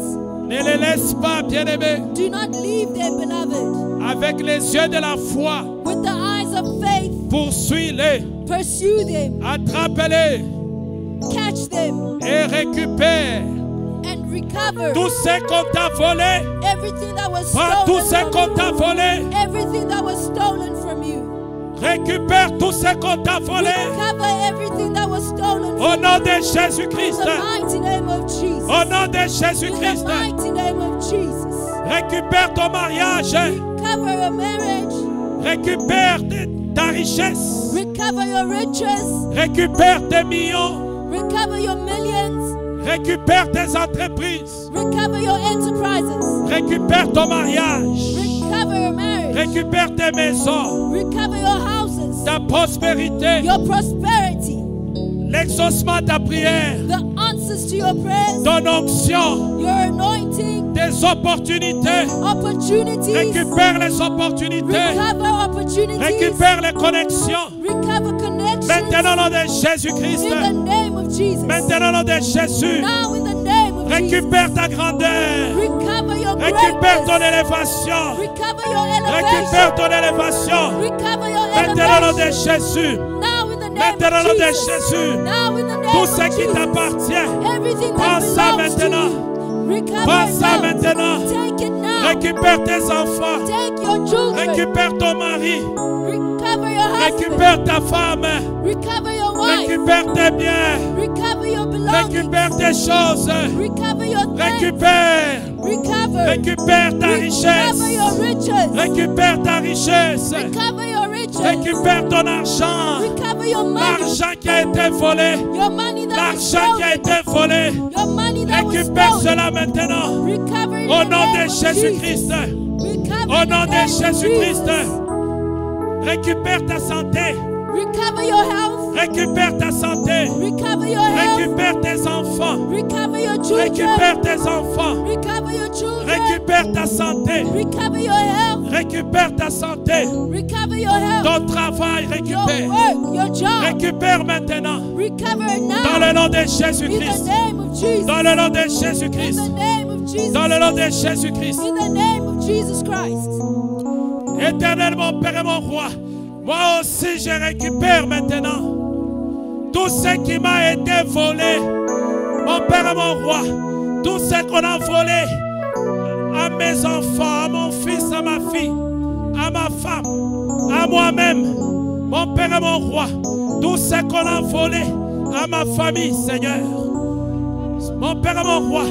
Ne les laisse pas, bien-aimé. Do not leave them, beloved. Avec les yeux de la foi. With the eyes of faith, Poursuis-les. pursue them. Attrape-les. Catch them Et récupère and recover tout ce qu'on t'a volé. everything that was Prends tout ce stolen qu'on from t'a you. volé. Everything that was stolen from you. Récupère tout ce qu'on t'a volé. Recover everything that was stolen Au from nom you. de In Jésus-Christ. the mighty name of Jesus. Au nom de In Jésus-Christ. the mighty name of Jesus. Récupère ton mariage. Recover your marriage. Récupère ta richesse. Recover your riches. Récupère tes millions. Recover your millions. Récupère tes entreprises. Recover your enterprises. Récupère ton mariage. Recover your marriage. Récupère tes maisons. Recover your houses. Ta prospérité. Your prosperity. L'exaucement de ta prière. The answers to your prayers. Ton onction. Your anointing. Tes opportunités. Opportunities. Récupère les opportunités. Recover opportunities. Récupère les connexions. Recover connections. Maintenant, au nom de Jésus-Christ. In the name of Jesus. Maintenant, au nom de Jésus. Now in the name of Jesus. Récupère ta grandeur. Recover your Récupère ton greatness. élévation. Recover your elevation. Récupère ton élévation. Recover your Maintenant, au nom de elevation. Jésus. Now in the name Maintenant, au nom of de Jesus. Jésus. Now in the name Tout of ce qui Jesus. t'appartient. Everything Prends that ça belongs to maintenant. you. Recover Prends it ça now. maintenant. Take it now. Récupère tes enfants. Take your children. Récupère ton mari. Recover your husband. Récupère ta femme. Recover your wife. Récupère tes biens. Recover your belongings. Récupère tes choses. Recover your things. Récupère. Recover. Récupère ta Recover richesse. your riches. Récupère ta richesse. Recover your riches. Récupère ton argent. Recover your money. L'argent qui a été volé. Your money that was L'argent qui a stolen. été volé. Your money that was Récupère stolen. cela maintenant. Recover it Au in the nom name de of Jésus-Christ. Jesus. Recover Au in the nom de name of Jésus-Christ. Jesus. Récupère ta santé. Recover your health. Récupère ta santé. Recover your health. Récupère tes enfants. Recover your children. Récupère tes enfants. Recover your children. Récupère ta santé. Recover your health. Récupère ta santé. Recover your health. Ton travail, Your récupère. work, your job. Récupère maintenant. Recover it Dans now. le nom de In the Jésus-Christ. name of Jesus. Dans le nom de In Jésus-Christ. the name of Jesus. Dans le nom de Jésus-Christ. In the name of Jesus Christ. Éternel, mon Père et mon Roi, moi aussi je récupère maintenant tout ce qui m'a été volé. Mon Père et mon Roi, tout ce qu'on a volé à mes enfants, à mon fils, à ma fille, à ma femme, à moi-même, mon Père et mon Roi, tout ce qu'on a volé à ma famille, Seigneur. Mon Père et mon Roi,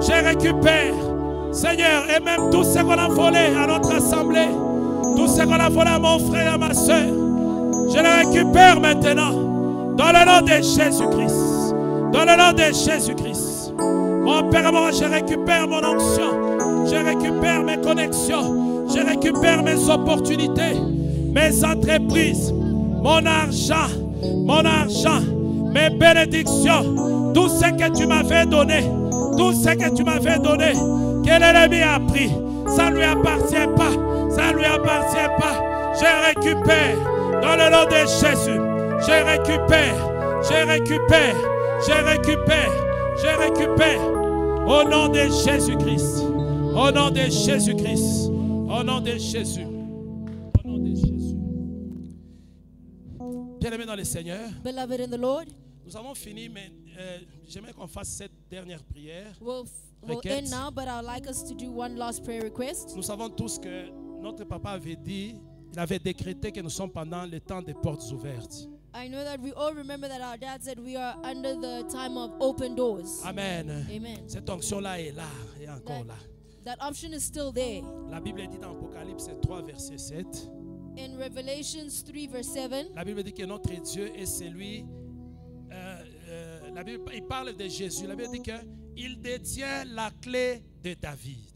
je récupère, Seigneur, et même tout ce qu'on a volé à notre assemblée, tout ce qu'on a volé à mon frère et à ma soeur, je le récupère maintenant, dans le nom de Jésus-Christ. Dans le nom de Jésus-Christ. Mon Père et mon Roi, je récupère mon onction, je récupère mes connexions, je récupère mes opportunités, mes entreprises, mon argent, mes bénédictions, tout ce que tu m'avais donné, tout ce que tu m'avais donné, que l'ennemi a pris, ça ne lui appartient pas, ça ne lui appartient pas. Je récupère dans le nom de Jésus, je récupère, je récupère, je récupère, je récupère au nom de Jésus-Christ, au nom de Jésus-Christ, au nom de Jésus, au nom de Jésus. Bien-aimés dans le Seigneur, Beloved in the Lord, nous avons fini, mais j'aimerais qu'on fasse cette dernière prière. we'll end now, but I'd like us to do one last prayer request. Nous savons tous que notre papa avait dit, il avait décrété que nous sommes pendant le temps des portes ouvertes. I know that we all remember that our dad said we are under the time of open doors. Amen. Amen. Cette onction-là est là et encore là. That option is still there. La Bible dit dans Apocalypse 3, verset 7. In Revelations 3 verse 7, La Bible dit que notre Dieu est celui. La Bible, il parle de Jésus. La Bible dit qu'il détient la clé de David.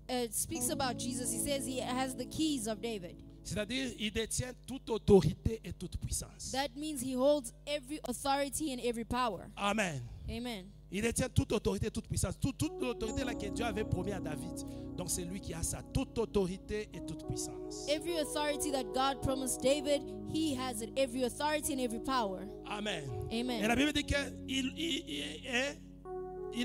it speaks about Jesus. He says he has the keys of David. C'est-à-dire, il détient toute autorité et toute puissance. That means he holds every authority and every power. Amen. Amen. Il détient toute autorité et toute puissance. Toute l'autorité là que Dieu avait promis à David. Donc c'est lui qui a ça. Toute autorité et toute puissance. Every authority that God promised David, he has it. Every authority and every power. Amen. Amen. Et la Bible dit qu'il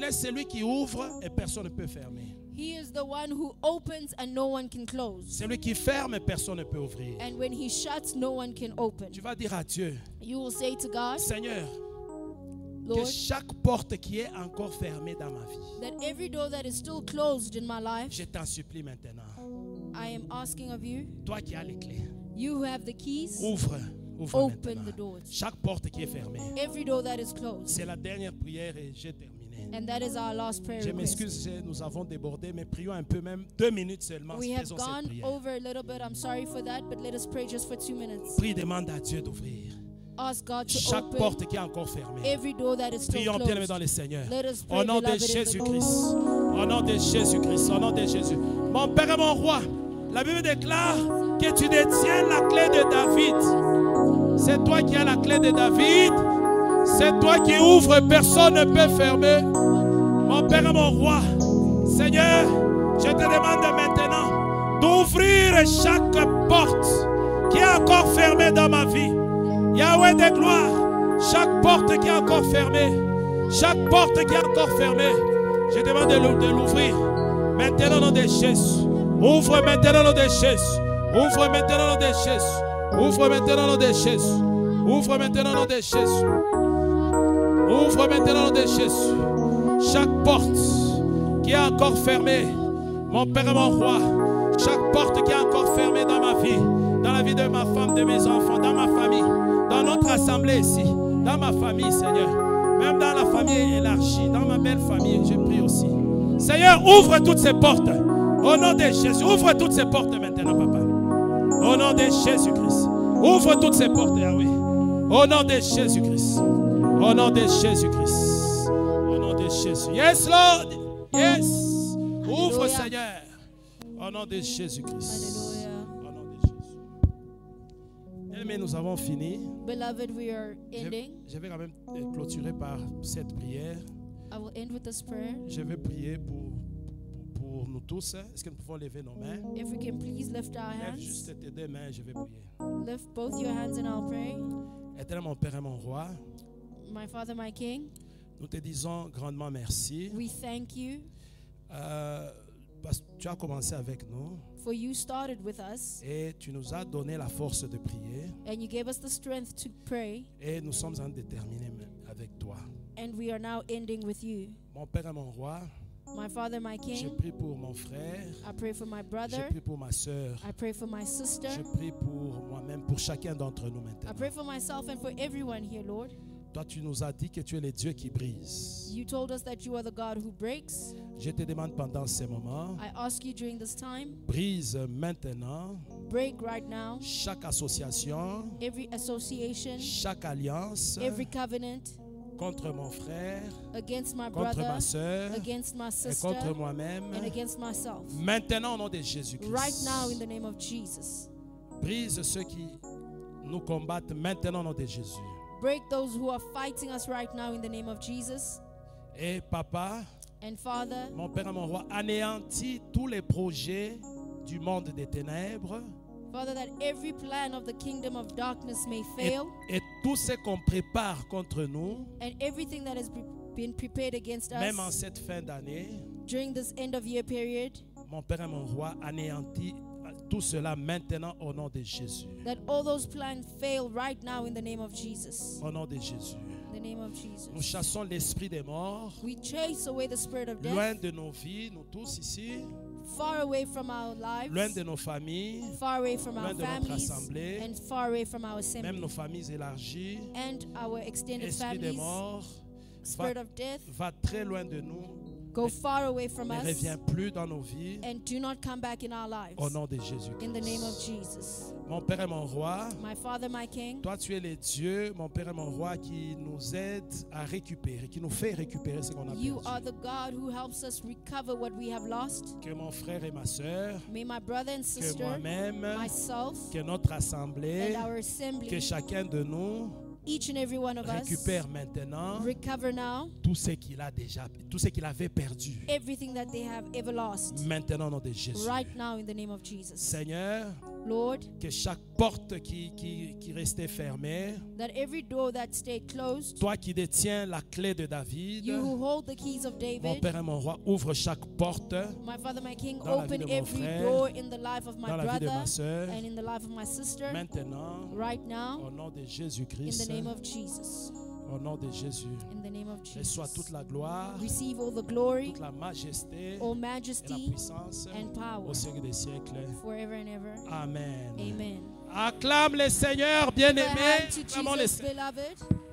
est celui qui ouvre et personne ne peut fermer. He is the one who opens and no one can close. Celui qui ferme et personne ne peut ouvrir. And when he shuts, no one can open. Tu vas dire à Dieu, You will say to God, Seigneur, que Lord, chaque porte qui est encore fermée dans ma vie, that every door that is still closed in my life, je t'en supplie maintenant. I am asking of you, Toi qui as les clés, you who have the keys, ouvre open maintenant. the doors. Chaque porte qui est fermée. Every door that is closed. C'est la dernière prière et j'ai terminé. And that is our last prayer Je request. m'excuse, nous avons débordé, mais prions un peu, même 2 minutes seulement. We have Faisons cette gone prière. over a little bit. I'm sorry for that, but let us pray just for 2 minutes. Prie, demande à Dieu d'ouvrir. Ask God to Chaque open porte qui est encore fermée. every door that is still Prions bien closed. dans le Seigneur. Let us pray, Au nom de beloved, in the Jésus-Christ. Au nom de Jésus-Christ. Au nom de Jésus. Mon Père et mon Roi, la Bible déclare que tu détiens la clé de David. C'est toi qui as la clé de David. C'est toi qui ouvres, personne ne peut fermer. Mon Père et mon Roi, Seigneur, je te demande maintenant d'ouvrir chaque porte qui est encore fermée dans ma vie. Yahweh de gloire, chaque porte qui est encore fermée, chaque porte qui est encore fermée, je demande de l'ouvrir. Maintenant au nom de Jésus. Ouvre maintenant au nom de Jésus. Ouvre maintenant au nom de Jésus. Ouvre maintenant au nom de Jésus. Ouvre maintenant au nom de Jésus. Ouvre maintenant au nom de Jésus. Chaque porte qui est encore fermée, mon Père et mon Roi, chaque porte qui est encore fermée dans ma vie, dans la vie de ma femme, de mes enfants, dans ma famille, dans notre assemblée ici, dans ma famille, Seigneur, même dans la famille élargie, dans ma belle famille, je prie aussi. Seigneur, ouvre toutes ces portes. Au nom de Jésus, ouvre toutes ces portes maintenant, Papa. Au nom de Jésus-Christ. Ouvre toutes ces portes, Yahweh. Au nom de Jésus-Christ. Au nom de Jésus-Christ. Au nom de Jésus. Yes, Lord. Yes. Ouvre, Alléluia. Seigneur. Au nom de Jésus-Christ. Alléluia. Au nom de Jésus. Bien-aimés, nous avons fini. Beloved, we are ending. Je vais quand même clôturer par cette prière. I will end with this prayer. Je vais prier pour nous tous. Est-ce que nous pouvons lever nos mains? If we can please lift our Lève hands. juste tes 2 mains, je vais prier. Lift both your hands and I'll pray. Éternel, mon Père et mon Roi, My Father, my King, nous te disons grandement merci we thank you Parce que tu as commencé avec nous For you started with us, et tu nous as donné la force de prier and you gave us the strength to pray, et nous sommes en déterminé avec toi. and we are now ending with you. Mon Père et mon Roi, My Father, my je King, prie pour mon frère, I pray for my je brother, prie pour ma soeur, I pray for my sister, je prie pour moi-même, pour chacun d'entre nous I maintenant. pray for myself and for everyone here, Lord. Toi, tu nous as dit que tu es le Dieu qui brise. You told us that you are the God who breaks. Je te demande pendant ces moments, I ask you during this time, brise maintenant break right now chaque association, every association, chaque alliance every covenant contre mon frère, against my contre brother, ma soeur against my et sister, contre moi-même. and against myself. Maintenant, au nom de Right Jésus-Christ, now, in the name of Jesus. brise ceux qui nous combattent maintenant au nom de Jésus. Break those who are fighting us right now in the name of Jesus. Et Papa, And Father, mon Père et mon Roi, anéantis tous les projets du monde des ténèbres Father, that every plan of the kingdom of darkness may et, fail, et tout ce qu'on prépare contre nous, and everything that has been prepared against même en us cette fin d'année. during this end of year period, Mon Père et mon Roi, anéantis tout cela maintenant au nom de Jésus. that all those plans fail right now in the name of Jesus. Au nom de Jésus. In the name of Nous Jesus. chassons l'esprit des morts, We chase away the spirit of loin death, de nos vies, nous tous ici, far away from our lives, loin de nos familles, far away from loin our de notre families, assemblée, and far away from our même assembly, nos familles élargies. and our extended Esprit des families. morts, Spirit of death, va très loin de nous, go far away from ne us, revient plus dans nos vies, and do not come back in our lives. au nom de In the name of Jésus-Christ. Jesus. Mon Père et mon Roi, My Father, my King, toi tu es le Dieu, mon Père et mon Roi, qui nous aide à récupérer, qui nous fait récupérer ce qu'on a you are perdu. the God who helps us recover what we have lost. Que mon frère et ma soeur, May my brother and que sister, moi-même, myself, que notre assemblée, and our que assembly, chacun de nous each and every one of us, récupère maintenant recover now tout ce qu'il a déjà, tout ce qu'il avait perdu. everything that they have ever lost. Maintenant au nom de Jésus. Right now in the name of Jesus. Seigneur, Lord, que chaque porte qui restait fermée, that every door that stayed closed, toi qui détiens la clé de David, you who hold the keys of mon David, Père et mon Roi, ouvre chaque porte my Father, my King, dans la vie open de mon every frère, door in the life of my dans la vie de brother ma soeur, and in the life of my sister. maintenant, Right now, au nom de in Jésus-Christ, the name of Jesus. au nom de Jésus, In the name of reçois Jesus. toute la gloire, Receive all the glory, toute la majesté all et la majesty, puissance and power au siècle des siècles. forever and ever. Amen. Amen. Acclame le Seigneur, Give a bien-aimé. hand to Acclamons le Jesus, Seigneur. beloved.